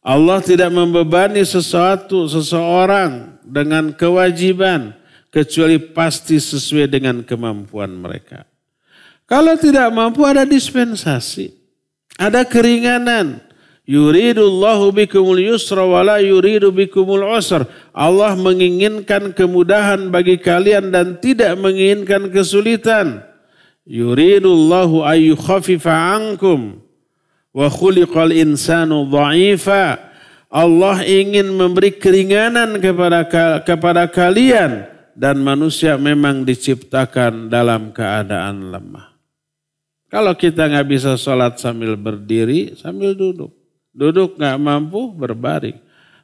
Allah tidak membebani seseorang dengan kewajiban kecuali pasti sesuai dengan kemampuan mereka. Kalau tidak mampu ada dispensasi, ada keringanan. Yuridullahu bikumul yusra wa la yuridu bikumul usra. Allah menginginkan kemudahan bagi kalian dan tidak menginginkan kesulitan. Yuridullahu ayyukhaffifa ankum wa khuliqal insanu dha'ifa. Allah ingin memberi keringanan kepada kalian dan manusia memang diciptakan dalam keadaan lemah. Kalau kita nggak bisa sholat sambil berdiri, sambil duduk. Duduk nggak mampu, berbaring.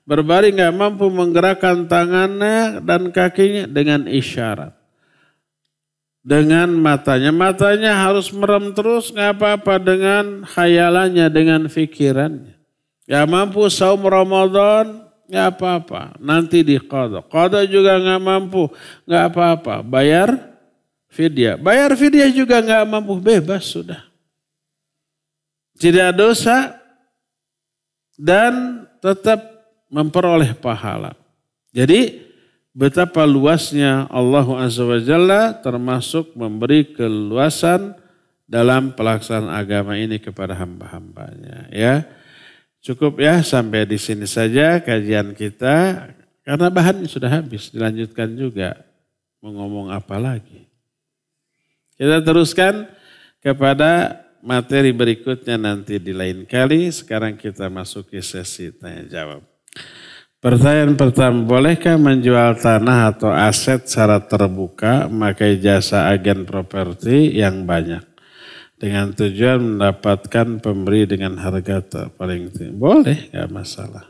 Berbaring nggak mampu menggerakkan tangannya dan kakinya dengan isyarat. Dengan matanya. Matanya harus merem terus, nggak apa-apa, dengan khayalannya, dengan fikirannya. Nggak mampu saum Ramadan, nggak apa-apa. Nanti diqadha. Qadha juga nggak mampu, nggak apa-apa. Bayar fidyah. Bayar fidyah juga nggak mampu, bebas sudah. Tidak dosa. Dan tetap memperoleh pahala. Jadi betapa luasnya Allah Azza wa Jalla termasuk memberi keluasan dalam pelaksanaan agama ini kepada hamba-hambanya. Ya, cukup ya sampai di sini saja kajian kita. Karena bahannya sudah habis, dilanjutkan juga. Mau ngomong apa lagi? Kita teruskan kepada materi berikutnya nanti di lain kali. Sekarang kita masuki sesi tanya jawab. Pertanyaan pertama, bolehkah menjual tanah atau aset secara terbuka memakai jasa agen properti yang banyak dengan tujuan mendapatkan pemberi dengan harga paling tinggi? Boleh, gak masalah.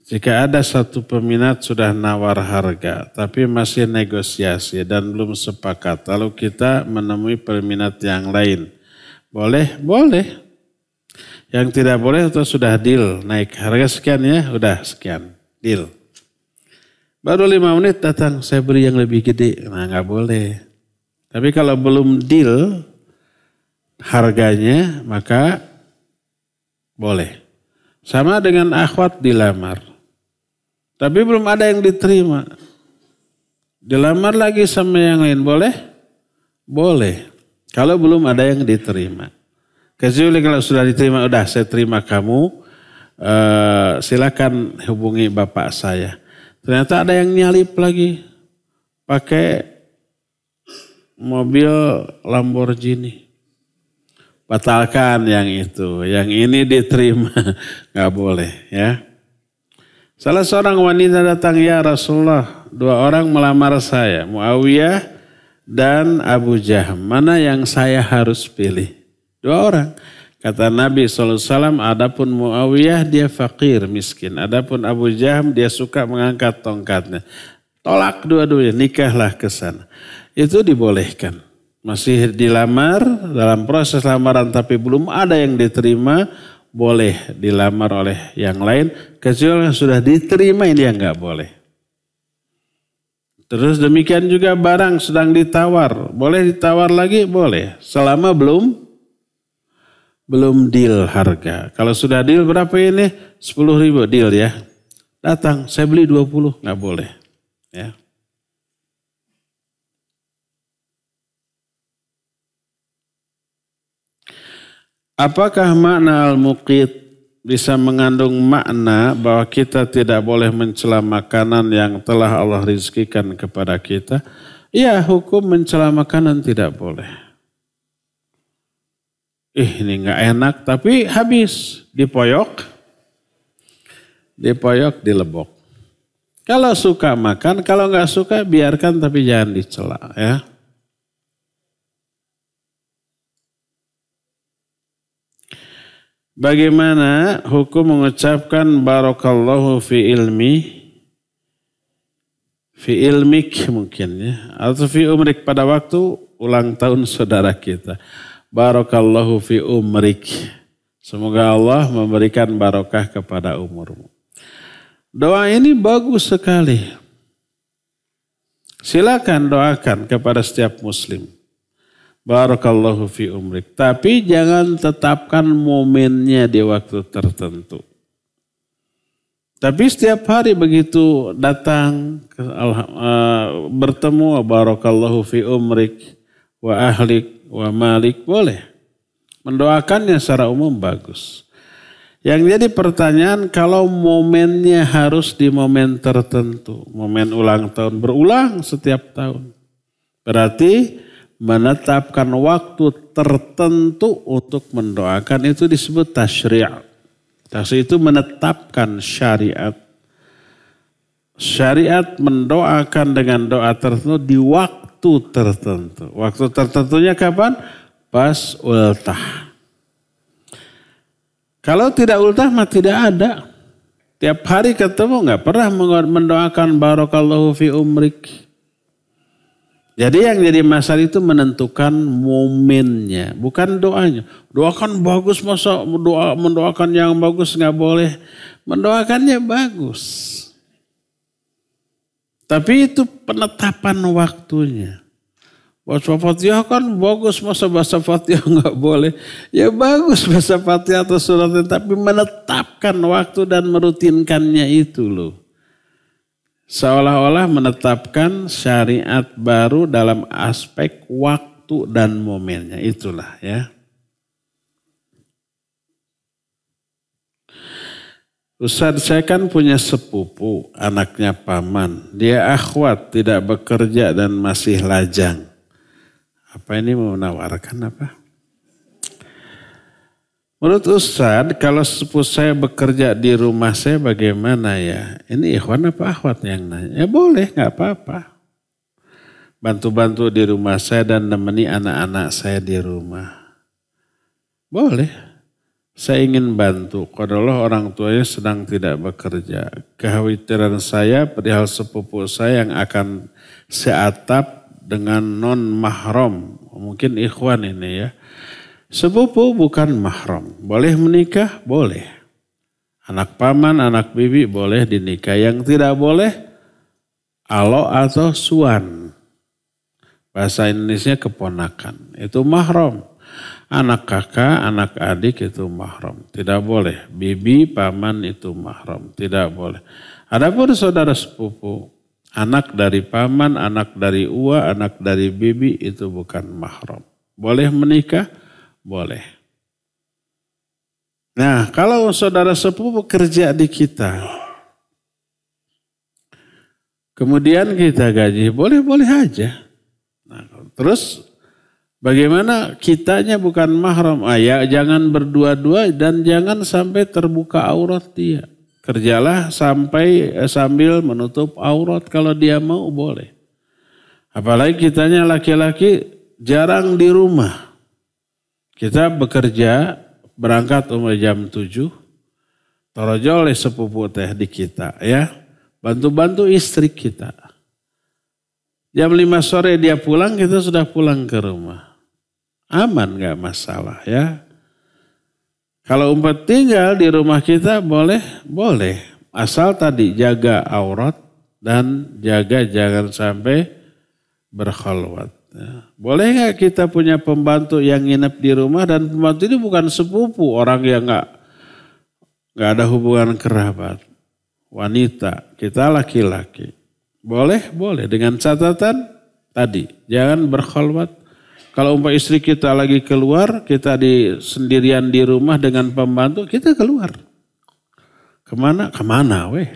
Jika ada satu peminat sudah nawar harga, tapi masih negosiasi dan belum sepakat, lalu kita menemui peminat yang lain, boleh? Boleh. Yang tidak boleh itu sudah deal, naik harga sekian ya, udah sekian, deal. Baru 5 menit datang, saya beri yang lebih gede, nah nggak boleh. Tapi kalau belum deal harganya, maka boleh. Sama dengan akhwat dilamar. Tapi belum ada yang diterima. Dilamar lagi sama yang lain, boleh? Boleh. Kalau belum ada yang diterima. Kecuali kalau sudah diterima, udah saya terima kamu, silakan hubungi bapak saya. Ternyata ada yang nyalip lagi. Pakai mobil Lamborghini. Batalkan yang itu. Yang ini diterima. Gak boleh ya. Salah seorang wanita datang, ya Rasulullah, 2 orang melamar saya, Muawiyah dan Abu Jaham. Mana yang saya harus pilih? 2 orang. Kata Nabi SAW, adapun Muawiyah dia fakir, miskin. Adapun Abu Jaham dia suka mengangkat tongkatnya. Tolak dua-duanya, nikahlah ke sana. Itu dibolehkan. Masih dilamar, dalam proses lamaran tapi belum ada yang diterima, boleh dilamar oleh yang lain. Kecuali yang sudah diterima ini yang nggak boleh. Terus demikian juga barang sedang ditawar. Boleh ditawar lagi? Boleh. Selama belum deal harga. Kalau sudah deal berapa ini? 10.000 deal ya. Datang, saya beli 20, nggak boleh. Ya. Apakah makna al-muqit bisa mengandung makna bahwa kita tidak boleh mencela makanan yang telah Allah rizkikan kepada kita? Iya, hukum mencela makanan tidak boleh. Ini nggak enak tapi habis, dipoyok, dilebok. Kalau suka makan, kalau nggak suka biarkan tapi jangan dicela ya. Bagaimana hukum mengucapkan barakallahu fi ilmik mungkin ya, atau fi umrik pada waktu ulang tahun saudara kita. Barakallahu fi umrik. Semoga Allah memberikan barokah kepada umurmu. Doa ini bagus sekali. Silakan doakan kepada setiap muslim. Barakallahu fi umrik. Tapi jangan tetapkan momennya di waktu tertentu. Tapi setiap hari begitu datang bertemu barakallahu fi umrik wa ahlik wa malik boleh. Mendoakannya secara umum bagus. Yang jadi pertanyaan kalau momennya harus di momen tertentu. Momen ulang tahun berulang setiap tahun. Berarti menetapkan waktu tertentu untuk mendoakan itu disebut tasyri'. Tasyri' itu menetapkan syariat. Syariat mendoakan dengan doa tertentu di waktu tertentu. Waktu tertentunya kapan? Pas ultah. Kalau tidak ultah mah tidak ada. Tiap hari ketemu nggak pernah mendoakan barakallahu fi umrik. Jadi yang jadi masalah itu menentukan momennya, bukan doanya. Doakan bagus, masa mendoakan yang bagus nggak boleh. Mendoakannya bagus. Tapi itu penetapan waktunya. Baca Fatihah kan bagus, masa baca Fatihah nggak boleh. Ya bagus baca Fatihah atau suratnya, tapi menetapkan waktu dan merutinkannya itu loh. Seolah-olah menetapkan syariat baru dalam aspek waktu dan momennya. Itulah ya. Ustaz, saya kan punya sepupu, anaknya paman. Dia akhwat, tidak bekerja dan masih lajang. Apa ini mau menawarkan apa? Menurut Ustaz, kalau sepupu saya bekerja di rumah saya bagaimana ya? Ini ikhwan apa akhwat yang nanya? Ya boleh, gak apa-apa. Bantu-bantu di rumah saya dan nemeni anak-anak saya di rumah. Boleh. Saya ingin bantu. Qadarullah orang tuanya sedang tidak bekerja. Kekhawatiran saya perihal sepupu saya yang akan seatap dengan non mahram. Mungkin ikhwan ini ya. Sepupu bukan mahram. Boleh menikah? Boleh. Anak paman, anak bibi boleh dinikah. Yang tidak boleh alo atau suan. Bahasa Indonesia keponakan. Itu mahram. Anak kakak, anak adik itu mahram. Tidak boleh. Bibi, paman itu mahram. Tidak boleh. Adapun saudara sepupu, anak dari paman, anak dari uwa, anak dari bibi itu bukan mahram. Boleh menikah? Boleh. Nah, kalau saudara sepupu kerja di kita, kemudian kita gaji, boleh-boleh aja. Nah, terus bagaimana kitanya bukan mahram? Ya, jangan berdua-dua dan jangan sampai terbuka aurat dia. Kerjalah sambil menutup aurat kalau dia mau boleh. Apalagi kitanya laki-laki jarang di rumah. Kita bekerja, berangkat umur jam 7, torojo oleh sepupu teh di kita ya. Bantu-bantu istri kita. Jam 5 sore dia pulang, kita sudah pulang ke rumah. Aman gak masalah ya. Kalau umpet tinggal di rumah kita boleh. Asal tadi jaga aurat dan jaga jangan sampai berkhalwat. Ya. Boleh gak kita punya pembantu yang nginep di rumah dan pembantu itu bukan sepupu, orang yang gak ada hubungan kerabat. Wanita, kita laki-laki. Boleh dengan catatan tadi jangan berkhalwat. Kalau umpah istri kita lagi keluar, kita sendirian di rumah dengan pembantu, kita keluar. Kemana weh.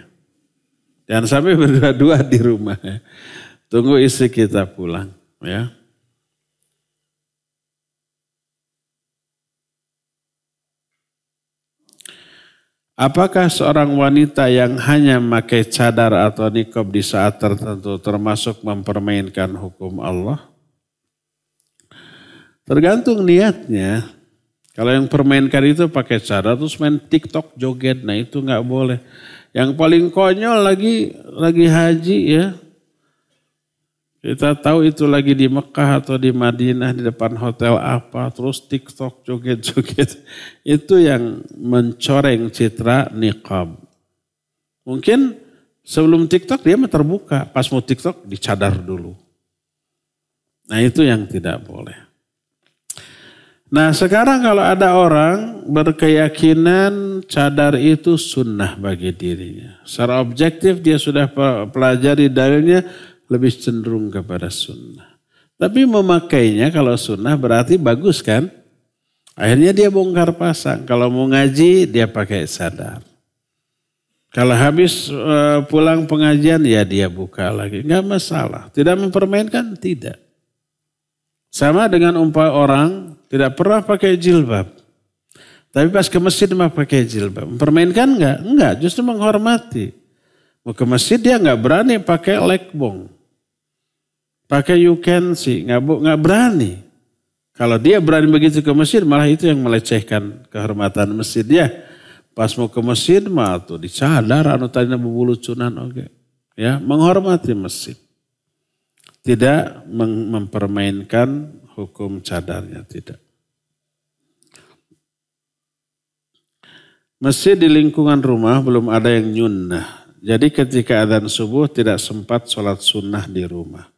Jangan sampai berdua-dua di rumah. Ya. Tunggu istri kita pulang. Ya. Apakah seorang wanita yang hanya memakai cadar atau niqab di saat tertentu termasuk mempermainkan hukum Allah? Tergantung niatnya. Kalau yang permainkan itu pakai cadar terus main TikTok joget, nah itu nggak boleh. Yang paling konyol lagi haji ya. Kita tahu itu lagi di Mekah atau di Madinah di depan hotel apa, terus TikTok joget-joget. Itu yang mencoreng citra niqab. Mungkin sebelum TikTok dia terbuka, pas mau TikTok dicadar dulu. Nah itu yang tidak boleh. Nah sekarang kalau ada orang berkeyakinan cadar itu sunnah bagi dirinya. Secara objektif dia sudah pelajari dalilnya, lebih cenderung kepada sunnah. Tapi memakainya kalau sunnah berarti bagus kan? Akhirnya dia bongkar pasang. Kalau mau ngaji dia pakai cadar. Kalau habis pulang pengajian ya dia buka lagi. Enggak masalah. Tidak mempermainkan? Tidak. Sama dengan umpah orang tidak pernah pakai jilbab. Tapi pas ke masjid mah pakai jilbab. Mempermainkan enggak? Enggak, justru menghormati. Mau ke masjid dia enggak berani pakai lekbong. Pakai you can see, nggak berani. Kalau dia berani begitu ke masjid, malah itu yang melecehkan kehormatan masjid dia. Pas mau ke masjid, mah tuh dicadar, anu tadinya bubulu cunan, oke. Ya, menghormati masjid. Tidak mempermainkan hukum cadarnya, tidak. Masjid di lingkungan rumah belum ada yang nyunnah. Jadi ketika adzan subuh tidak sempat sholat sunnah di rumah.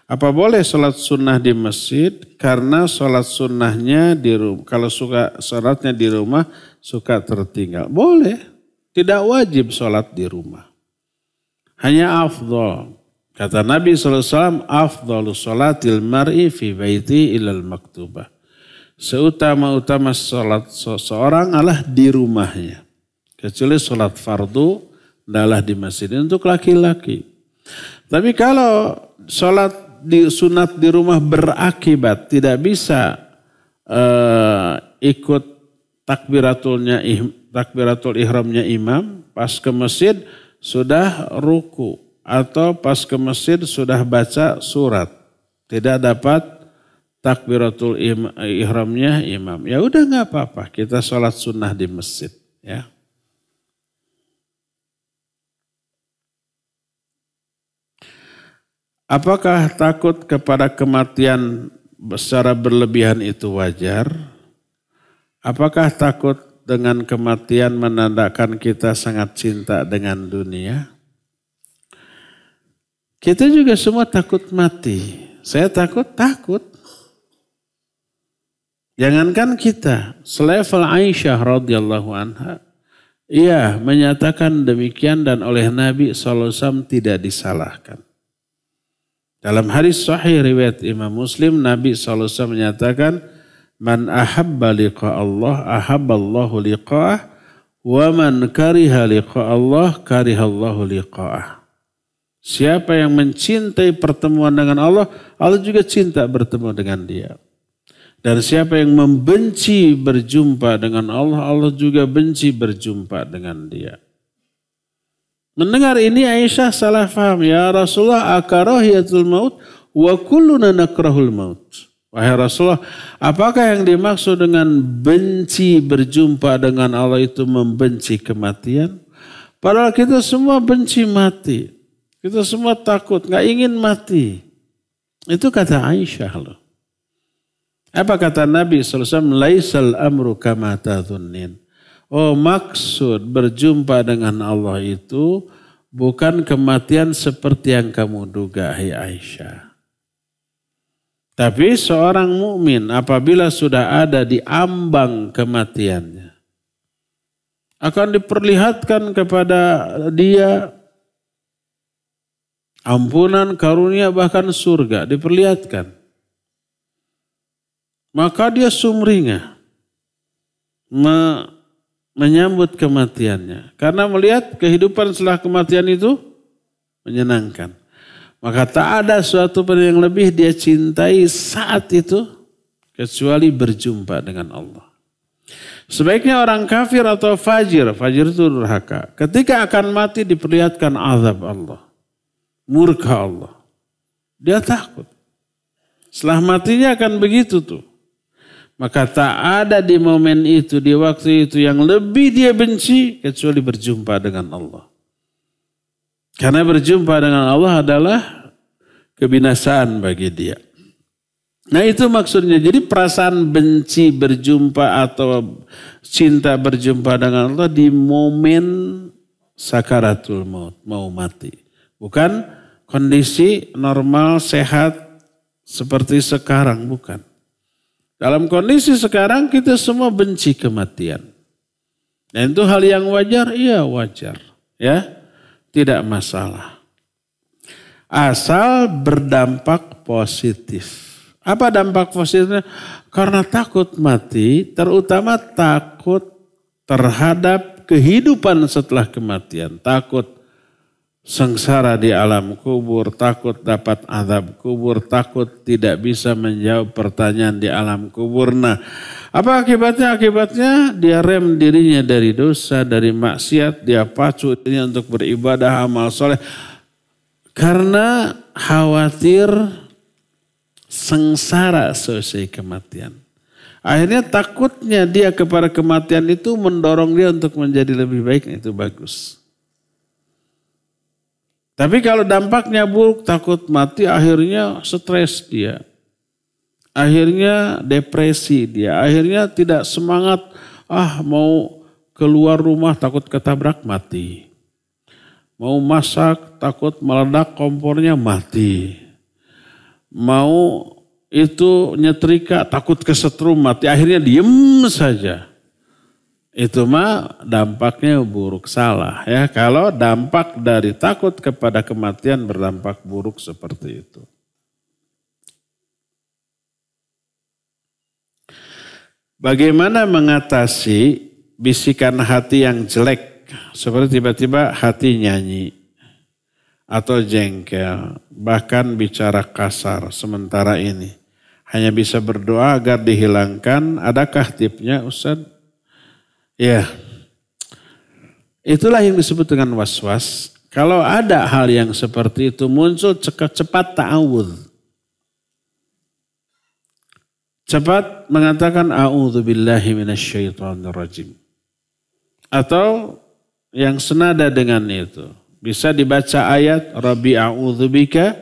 Apa boleh sholat sunnah di masjid? Karena sholat sunnahnya di rumah. Kalau suka sholatnya di rumah suka tertinggal. Boleh. Tidak wajib sholat di rumah. Hanya afdol. Kata Nabi SAW, afdalu sholatil mar'i fi baiti ilal maktubah. Seutama-utama sholat seseorang adalah di rumahnya. Kecuali sholat fardu adalah di masjid. Untuk laki-laki. Tapi kalau sholat sunat di rumah berakibat tidak bisa ikut takbiratul ihramnya imam, pas ke masjid sudah ruku atau pas ke masjid sudah baca surat, tidak dapat takbiratul ihramnya imam, ya udah nggak apa-apa, kita sholat sunnah di masjid ya. Apakah takut kepada kematian secara berlebihan itu wajar? Apakah takut dengan kematian menandakan kita sangat cinta dengan dunia? Kita juga semua takut mati. Saya takut. Jangankan kita, selevel Aisyah radhiyallahu anha, ia menyatakan demikian dan oleh Nabi SAW tidak disalahkan. Dalam hadis sahih riwayat Imam Muslim, Nabi SAW menyatakan, man ahabba liqa Allah, ahabballahu liqa'ah, wa man kariha liqa Allah, karihallahu liqa'ah. Siapa yang mencintai pertemuan dengan Allah, Allah juga cinta bertemu dengan dia. Dan siapa yang membenci berjumpa dengan Allah, Allah juga benci berjumpa dengan dia. Mendengar ini Aisyah salah faham. Ya Rasulullah akarahiyatul maut wa kulluna nakrahul maut. Wahai Rasulullah, apakah yang dimaksud dengan benci berjumpa dengan Allah itu membenci kematian? Padahal kita semua benci mati. Kita semua takut, gak ingin mati. Itu kata Aisyah loh. Apa kata Nabi SAW? Laisal amru kama tadhunnin. Oh, maksud berjumpa dengan Allah itu bukan kematian seperti yang kamu duga, hai Aisyah. Tapi seorang mukmin apabila sudah ada di ambang kematiannya, akan diperlihatkan kepada dia ampunan, karunia, bahkan surga diperlihatkan. Maka dia sumringah menyambut kematiannya. Karena melihat kehidupan setelah kematian itu menyenangkan. Maka tak ada suatu pun yang lebih dia cintai saat itu kecuali berjumpa dengan Allah. Sebaiknya orang kafir atau fajir itu durhaka. Ketika akan mati diperlihatkan azab Allah. Murka Allah. Dia takut. Setelah matinya akan begitu tuh. Maka tak ada di momen itu, di waktu itu yang lebih dia benci kecuali berjumpa dengan Allah. Karena berjumpa dengan Allah adalah kebinasaan bagi dia. Nah itu maksudnya. Jadi perasaan benci berjumpa atau cinta berjumpa dengan Allah di momen sakaratul maut, mau mati. Bukan kondisi normal, sehat seperti sekarang, bukan. Dalam kondisi sekarang kita semua benci kematian. Dan itu hal yang wajar, iya wajar. Ya. Tidak masalah. Asal berdampak positif. Apa dampak positifnya? Karena takut mati, terutama takut terhadap kehidupan setelah kematian. Takut sengsara di alam kubur, takut dapat azab kubur, takut tidak bisa menjawab pertanyaan di alam kubur. Nah, apa akibatnya? Akibatnya dia rem dirinya dari dosa, dari maksiat, dia pacu dirinya untuk beribadah, amal soleh. Karena khawatir sengsara selesai kematian. Akhirnya takutnya dia kepada kematian itu mendorong dia untuk menjadi lebih baik, itu bagus. Tapi kalau dampaknya buruk, takut mati, akhirnya stres dia. Akhirnya depresi dia. Akhirnya tidak semangat, mau keluar rumah takut ketabrak mati. Mau masak takut meledak kompornya mati. Mau itu nyetrika takut kesetrum mati. Akhirnya diem saja. Itu mah dampaknya buruk, salah ya. Kalau dampak dari takut kepada kematian berdampak buruk seperti itu. Bagaimana mengatasi bisikan hati yang jelek, seperti tiba-tiba hati nyanyi atau jengkel, bahkan bicara kasar sementara ini. Hanya bisa berdoa agar dihilangkan. Adakah tipnya, Ustaz? Ya, itulah yang disebut dengan was-was. Kalau ada hal yang seperti itu muncul, cepat ta'awudz. Cepat mengatakan a'udzubillahi minasyaitonirrajim. Atau yang senada dengan itu. Bisa dibaca ayat Rabbi a'udzubika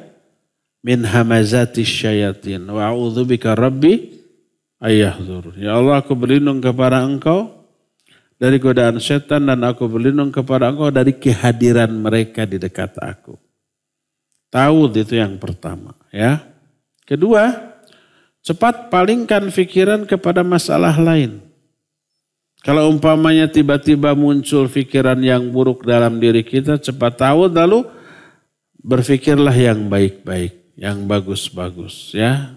min hamazatis syayatin wa a'udzubika Rabbi ayahdhur. Ya Allah, aku berlindung kepada Engkau dari godaan setan dan aku berlindung kepada Engkau dari kehadiran mereka di dekat aku. Ta'awudz itu yang pertama ya. Kedua, cepat palingkan pikiran kepada masalah lain. Kalau umpamanya tiba-tiba muncul pikiran yang buruk dalam diri kita, cepat ta'awudz lalu berpikirlah yang baik-baik, yang bagus-bagus ya.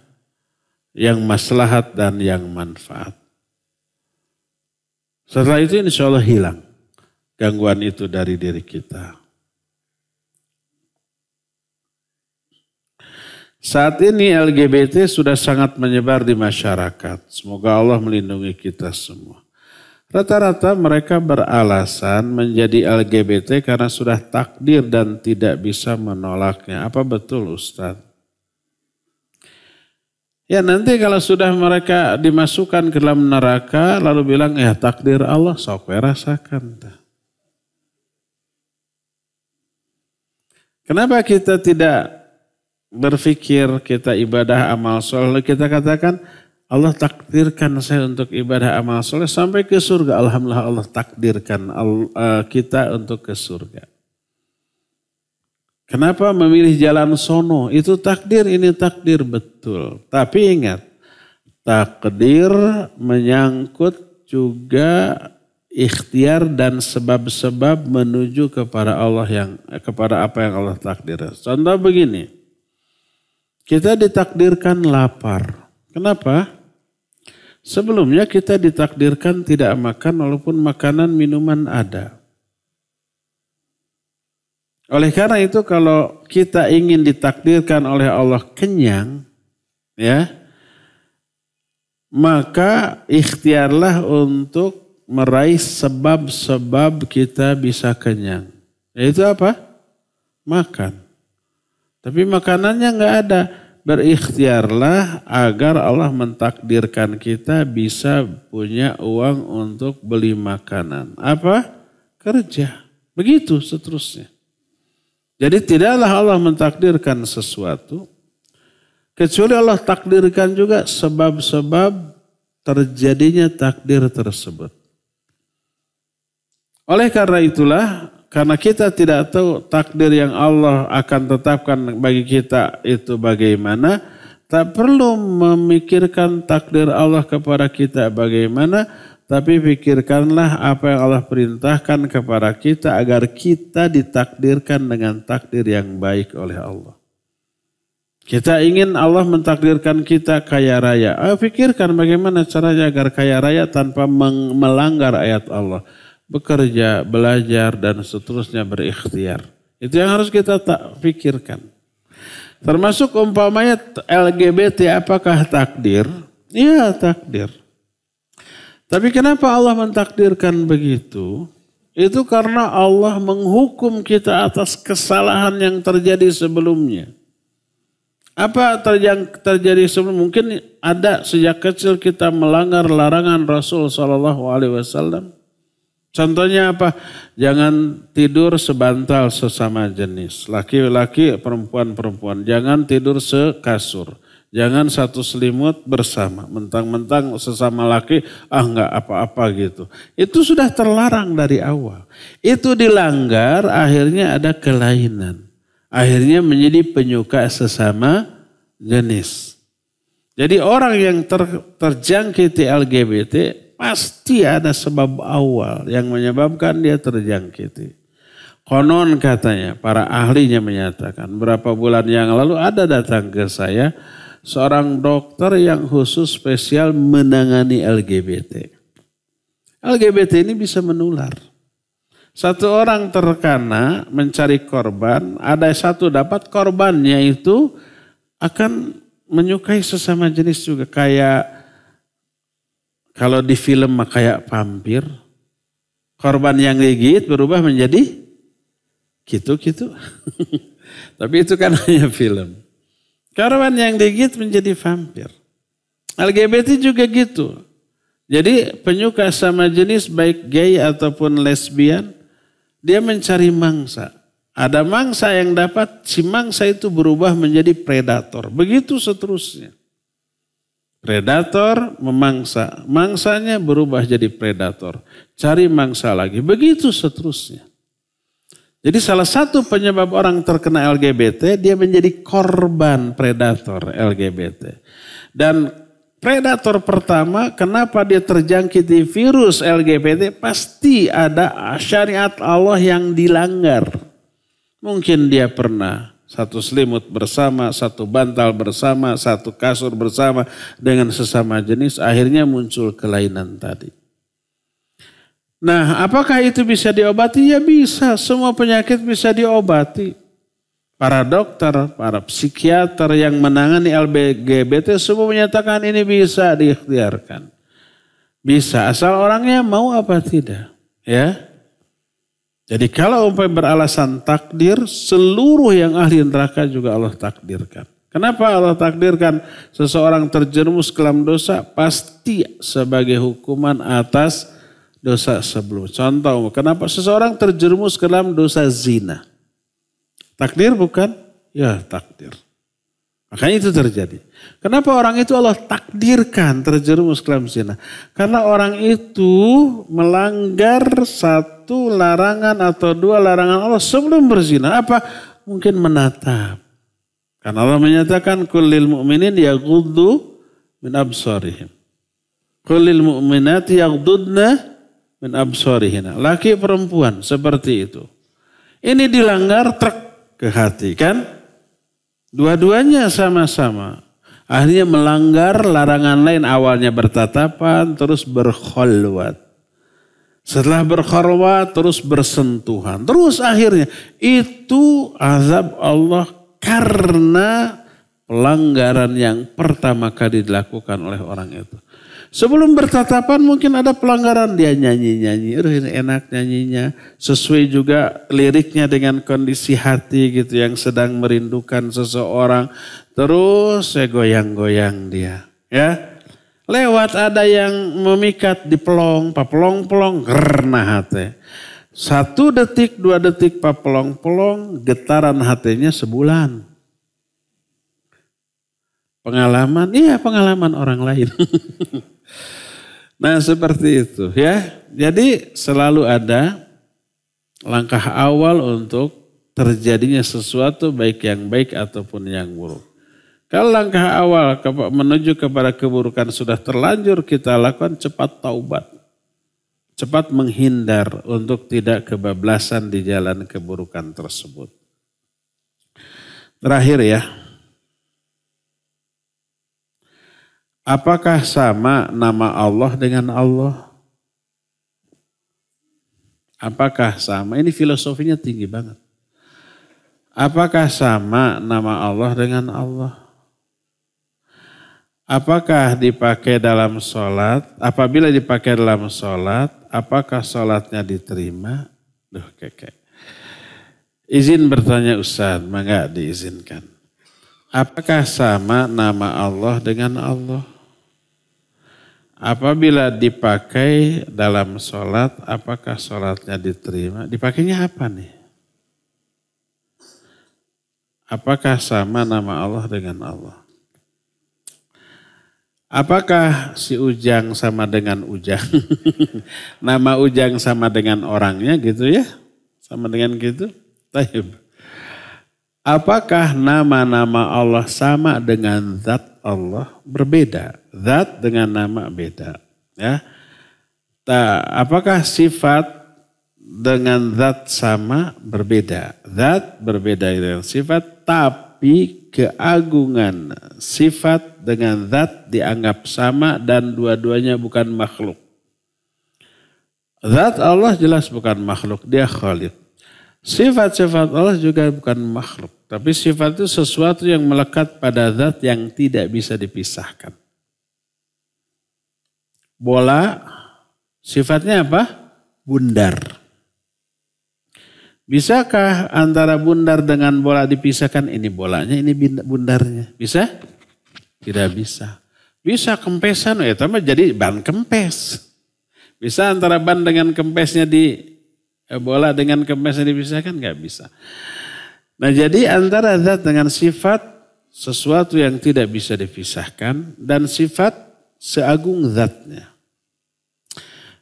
Yang maslahat dan yang manfaat. Setelah itu insya Allah hilang gangguan itu dari diri kita. Saat ini LGBT sudah sangat menyebar di masyarakat. Semoga Allah melindungi kita semua. Rata-rata mereka beralasan menjadi LGBT karena sudah takdir dan tidak bisa menolaknya. Apa betul, Ustaz? Ya nanti kalau sudah mereka dimasukkan ke dalam neraka lalu bilang ya takdir Allah sok we rasakan. Kenapa kita tidak berpikir kita ibadah amal soleh, kita katakan Allah takdirkan saya untuk ibadah amal soleh sampai ke surga. Alhamdulillah Allah takdirkan kita untuk ke surga. Kenapa memilih jalan sono? Itu takdir, ini takdir betul. Tapi ingat, takdir menyangkut juga ikhtiar dan sebab-sebab menuju kepada kepada apa yang Allah takdirkan. Contoh begini, kita ditakdirkan lapar. Kenapa? Sebelumnya kita ditakdirkan tidak makan walaupun makanan minuman ada. Oleh karena itu kalau kita ingin ditakdirkan oleh Allah kenyang, ya, maka ikhtiarlah untuk meraih sebab-sebab kita bisa kenyang. Yaitu apa? Makan. Tapi makanannya nggak ada. Berikhtiarlah agar Allah mentakdirkan kita bisa punya uang untuk beli makanan. Apa? Kerja. Begitu seterusnya. Jadi tidaklah Allah mentakdirkan sesuatu kecuali Allah takdirkan juga sebab-sebab terjadinya takdir tersebut. Oleh karena itulah, karena kita tidak tahu takdir yang Allah akan tetapkan bagi kita itu bagaimana, tak perlu memikirkan takdir Allah kepada kita bagaimana, tapi pikirkanlah apa yang Allah perintahkan kepada kita agar kita ditakdirkan dengan takdir yang baik oleh Allah. Kita ingin Allah mentakdirkan kita kaya raya. Pikirkan bagaimana caranya agar kaya raya tanpa melanggar ayat Allah. Bekerja, belajar, dan seterusnya berikhtiar. Itu yang harus kita pikirkan. Termasuk umpamanya LGBT apakah takdir? Iya takdir. Tapi kenapa Allah mentakdirkan begitu? Itu karena Allah menghukum kita atas kesalahan yang terjadi sebelumnya. Apa terjadi sebelum? Mungkin ada sejak kecil kita melanggar larangan Rasul SAW. Contohnya apa? Jangan tidur sebantal sesama jenis. Laki-laki, perempuan-perempuan. Jangan tidur sekasur. Jangan satu selimut bersama. Mentang-mentang sesama laki, enggak apa-apa gitu. Itu sudah terlarang dari awal. Itu dilanggar, akhirnya ada kelainan. Akhirnya menjadi penyuka sesama jenis. Jadi orang yang terjangkiti LGBT, pasti ada sebab awal yang menyebabkan dia terjangkiti. Konon katanya, para ahlinya menyatakan, berapa bulan yang lalu ada datang ke saya, seorang dokter yang khusus spesial menangani LGBT. LGBT ini bisa menular. Satu orang terkena mencari korban, ada satu dapat korbannya itu akan menyukai sesama jenis juga. Kayak kalau di film kayak vampir, korban yang digigit berubah menjadi gitu-gitu. Tapi itu kan hanya film. Korban yang digigit menjadi vampir. LGBT juga gitu. Jadi penyuka sama jenis baik gay ataupun lesbian, dia mencari mangsa. Ada mangsa yang dapat, si mangsa itu berubah menjadi predator. Begitu seterusnya. Predator memangsa, mangsanya berubah jadi predator. Cari mangsa lagi, begitu seterusnya. Jadi salah satu penyebab orang terkena LGBT, dia menjadi korban predator LGBT. Dan predator pertama, kenapa dia terjangkiti virus LGBT, pasti ada syariat Allah yang dilanggar. Mungkin dia pernah satu selimut bersama, satu bantal bersama, satu kasur bersama dengan sesama jenis, akhirnya muncul kelainan tadi. Nah, apakah itu bisa diobati? Ya bisa, semua penyakit bisa diobati. Para dokter, para psikiater yang menangani LGBT semua menyatakan ini bisa diikhtiarkan. Bisa, asal orangnya mau apa tidak. Ya. Jadi kalau umpamanya beralasan takdir, seluruh yang ahli neraka juga Allah takdirkan. Kenapa Allah takdirkan seseorang terjerumus ke dalam dosa? Pasti sebagai hukuman atas dosa sebelum. Contoh, kenapa seseorang terjerumus ke dalam dosa zina? Takdir bukan? Ya takdir. Makanya itu terjadi. Kenapa orang itu Allah takdirkan terjerumus ke dalam zina? Karena orang itu melanggar satu larangan atau dua larangan Allah sebelum berzina. Apa? Mungkin menatap. Karena Allah menyatakan kullil mu'minin yaghuddu min absarihim. Kullil mu'minati yaghuddna min absarihin. Laki perempuan seperti itu. Ini dilanggar trek ke hati kan? Dua-duanya sama-sama. Akhirnya melanggar larangan lain, awalnya bertatapan terus berkholwat. Setelah berkholwat terus bersentuhan. Terus akhirnya itu azab Allah karena pelanggaran yang pertama kali dilakukan oleh orang itu. Sebelum bertatapan mungkin ada pelanggaran, dia nyanyi-nyanyi, ini enak nyanyinya, sesuai juga liriknya dengan kondisi hati gitu yang sedang merindukan seseorang, terus goyang-goyang dia, ya. Lewat ada yang memikat di pelong, papelong-pelong, gerna hati. 1 detik, 2 detik papelong-pelong, getaran hatinya sebulan. Pengalaman, iya pengalaman orang lain. Nah seperti itu ya. Jadi selalu ada langkah awal untuk terjadinya sesuatu baik yang baik ataupun yang buruk. Kalau langkah awal menuju kepada keburukan sudah terlanjur kita lakukan, cepat taubat. Cepat menghindar untuk tidak kebablasan di jalan keburukan tersebut. Terakhir ya. Apakah sama nama Allah dengan Allah? Apakah sama? Ini filosofinya tinggi banget. Apakah sama nama Allah dengan Allah? Apakah dipakai dalam sholat? Apabila dipakai dalam sholat, apakah sholatnya diterima? Duh keke. Izin bertanya Ustaz, maka diizinkan. Apakah sama nama Allah dengan Allah? Apabila dipakai dalam sholat, apakah sholatnya diterima? Dipakainya apa nih? Apakah sama nama Allah dengan Allah? Apakah si Ujang sama dengan Ujang? Nama Ujang sama dengan orangnya gitu ya? Sama dengan gitu? Taib. Apakah nama-nama Allah sama dengan zat Allah? Berbeda. Zat dengan nama beda. Ya. Apakah sifat dengan zat sama? Berbeda. Zat berbeda dengan sifat, tapi keagungan sifat dengan zat dianggap sama dan dua-duanya bukan makhluk. Zat Allah jelas bukan makhluk, dia khaliq. Sifat-sifat Allah juga bukan makhluk. Tapi sifat itu sesuatu yang melekat pada zat yang tidak bisa dipisahkan. Bola, sifatnya apa? Bundar. Bisakah antara bundar dengan bola dipisahkan? Ini bolanya, ini bundarnya. Bisa? Tidak bisa. Bisa kempesan, ya tapi jadi ban kempes. Bisa antara ban dengan kempesnya di bola dengan kempesnya dipisahkan? Nggak bisa. Nah jadi antara zat dengan sifat sesuatu yang tidak bisa dipisahkan dan sifat seagung zatnya.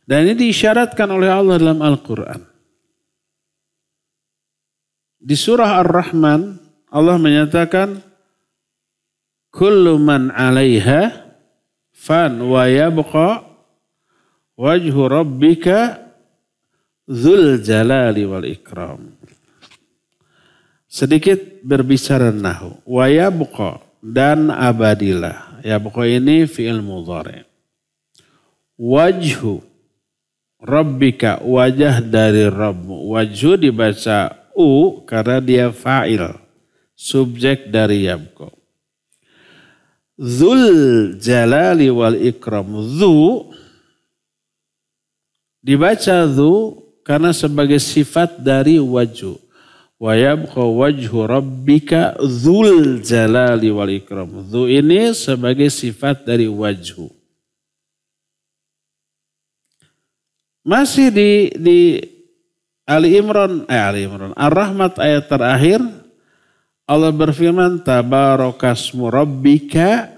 Dan ini diisyaratkan oleh Allah dalam Al-Quran. Di surah Ar-Rahman Allah menyatakan kullu man 'alaiha fan wa yabqa wajhu rabbika dzul jalali wal ikram. Sedikit berbicara nahu. Wa yabqa dan abadilah. Yabqa ini fi'il mudhari. Wajhu rabbika, wajah dari Rabbmu. Wajhu dibaca u karena dia fa'il. Subjek dari yabqa. Dzul jalali wal ikram. Dzu dibaca dzu karena sebagai sifat dari wajhu. Wa yabqa wajhu rabbika dzul jalali wal ikram. Dzu ini sebagai sifat dari wajhu. Masih di Ali Imran Ar-Rahmat ayat terakhir Allah berfirman tabarakasmu rabbika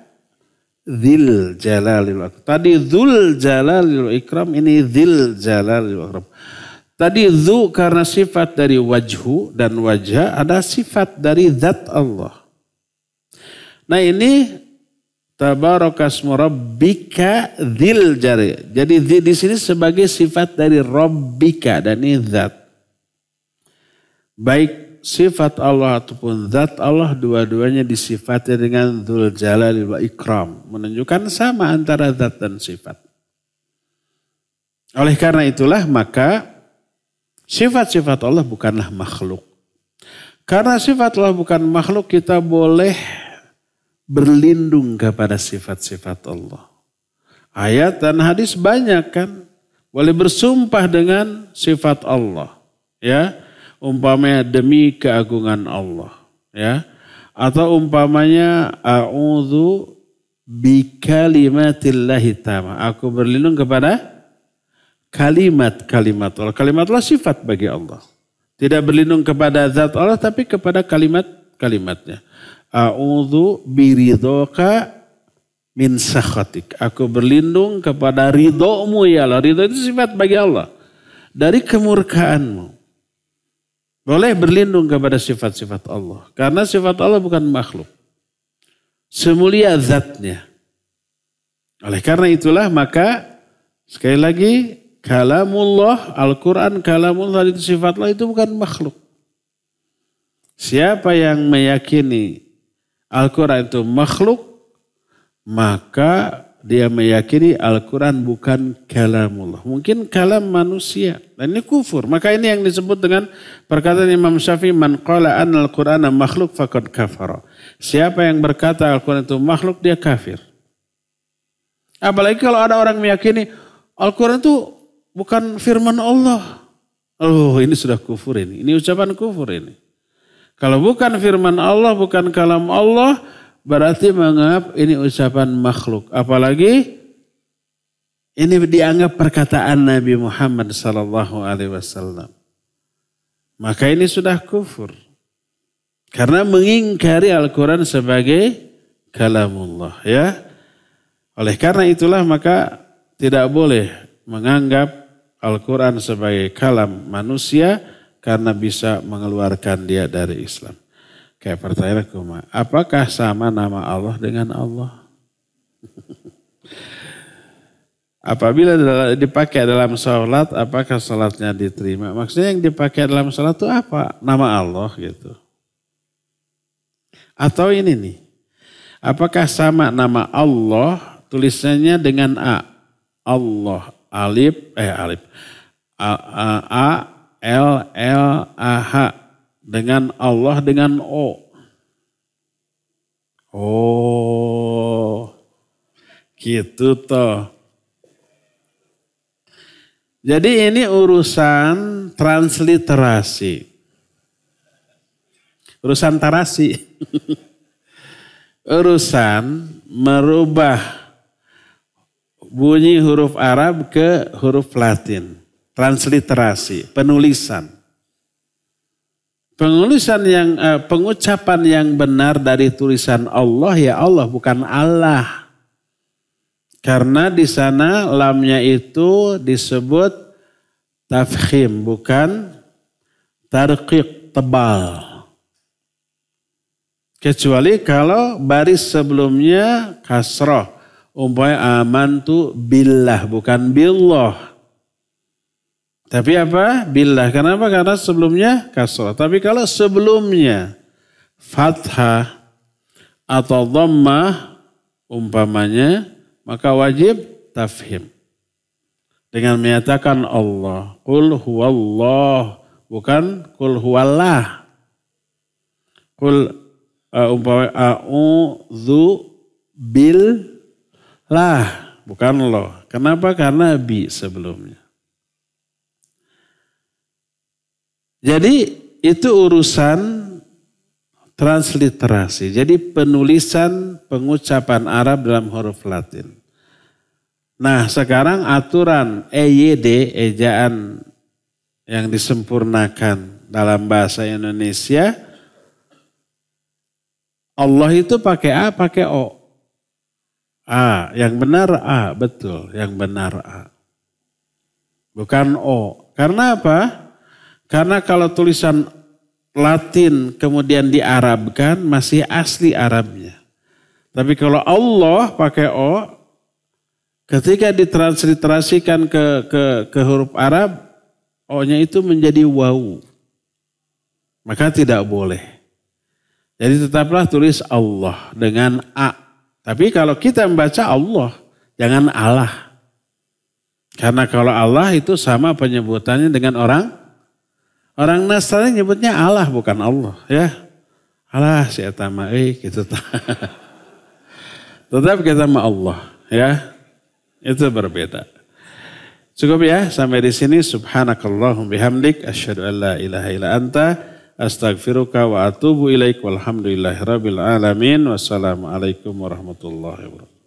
dzil jalali wal ikram. Tadi dzul jalali wal ikram, ini dzil jalali wal ikram. Tadi dzu karena sifat dari wajhu dan wajah, ada sifat dari zat Allah. Nah ini tabarakasmu rabbika dzil jalali. Jadi di sini sebagai sifat dari rabbika dan ini zat. Baik sifat Allah ataupun zat Allah dua-duanya disifati dengan dzul jalali wa ikram. Menunjukkan sama antara zat dan sifat. Oleh karena itulah maka sifat-sifat Allah bukanlah makhluk. Karena sifat Allah bukan makhluk, kita boleh berlindung kepada sifat-sifat Allah. Ayat dan hadis banyak kan. Boleh bersumpah dengan sifat Allah. Ya, umpamanya demi keagungan Allah. Ya, atau umpamanya a'udzu bikalimatillahi tamma. Aku berlindung kepada kalimat-kalimat Allah. Kalimat Allah sifat bagi Allah. Tidak berlindung kepada zat Allah tapi kepada kalimat-kalimatnya. A'udzu biridhoka min sakhatik. Aku berlindung kepada ridhomu ya Allah. Ridho itu sifat bagi Allah. Dari kemurkaanmu. Boleh berlindung kepada sifat-sifat Allah. Karena sifat Allah bukan makhluk. Semulia zatnya. Oleh karena itulah maka sekali lagi kalamullah, Al-Quran, kalamullah itu sifatlah itu bukan makhluk. Siapa yang meyakini Al-Quran itu makhluk, maka dia meyakini Al-Quran bukan kalamullah. Mungkin kalam manusia. Dan ini kufur. Maka ini yang disebut dengan perkataan Imam Syafi'i, man qala anna Al-Qur'ana makhluk faqad kafara. Siapa yang berkata Al-Quran itu makhluk, dia kafir. Apalagi kalau ada orang meyakini Al-Quran itu bukan firman Allah. Oh, ini sudah kufur ini. Ini ucapan kufur ini. Kalau bukan firman Allah, bukan kalam Allah, berarti menganggap ini ucapan makhluk. Apalagi ini dianggap perkataan Nabi Muhammad SAW. Maka ini sudah kufur. Karena mengingkari Al-Quran sebagai kalamullah. Ya. Oleh karena itulah maka tidak boleh menganggap Al-Quran sebagai kalam manusia karena bisa mengeluarkan dia dari Islam. Kayak pertanyaan kuma, apakah sama nama Allah dengan Allah? Apabila dipakai dalam sholat, apakah sholatnya diterima? Maksudnya yang dipakai dalam sholat itu apa? Nama Allah gitu. Atau ini nih, apakah sama nama Allah tulisannya dengan A? Allah. Alif. A-L-L-A-H. Dengan Allah dengan O. Oh. Gitu toh. Jadi ini urusan transliterasi. Urusan tarasi. Urusan merubah bunyi huruf Arab ke huruf Latin. Transliterasi, penulisan. Pengucapan yang benar dari tulisan Allah ya Allah, bukan Allah. Karena di sana lamnya itu disebut tafkhim, bukan tarqiq, tebal. Kecuali kalau baris sebelumnya kasroh. Umpamanya amantu billah, bukan billah. Tapi apa? Billah. Kenapa? Karena sebelumnya kasrah. Tapi kalau sebelumnya fathah atau dhammah umpamanya, maka wajib tafhim. Dengan menyatakan Allah. Qul huwallah. Bukan qul huwallah. Qul umpamanya a'udzu bil lah, bukan loh. Kenapa? Karena bi sebelumnya. Jadi itu urusan transliterasi. Jadi penulisan pengucapan Arab dalam huruf Latin. Nah sekarang aturan EYD, ejaan yang disempurnakan dalam bahasa Indonesia, Allah itu pakai A, pakai O. A, yang benar A, betul, yang benar A. Bukan O. Karena apa? Karena kalau tulisan Latin kemudian diarabkan masih asli Arabnya. Tapi kalau Allah pakai O, ketika ditransliterasikan ke huruf Arab, O-nya itu menjadi wawu. Maka tidak boleh. Jadi tetaplah tulis Allah dengan A. Tapi kalau kita membaca Allah, jangan Allah. Karena kalau Allah itu sama penyebutannya dengan orang Nasrani nyebutnya Allah bukan Allah. Ya, Allah si etama gitu. Tetap kita sama Allah. Ya, itu berbeda. Cukup ya sampai di sini. Subhanakallahum bihamdik asyhadu an la ilaha illa anta astaghfiruka wa atubu ilaik walhamdulillahirabbil alamin. Wassalamualaikum warahmatullahi wabarakatuh.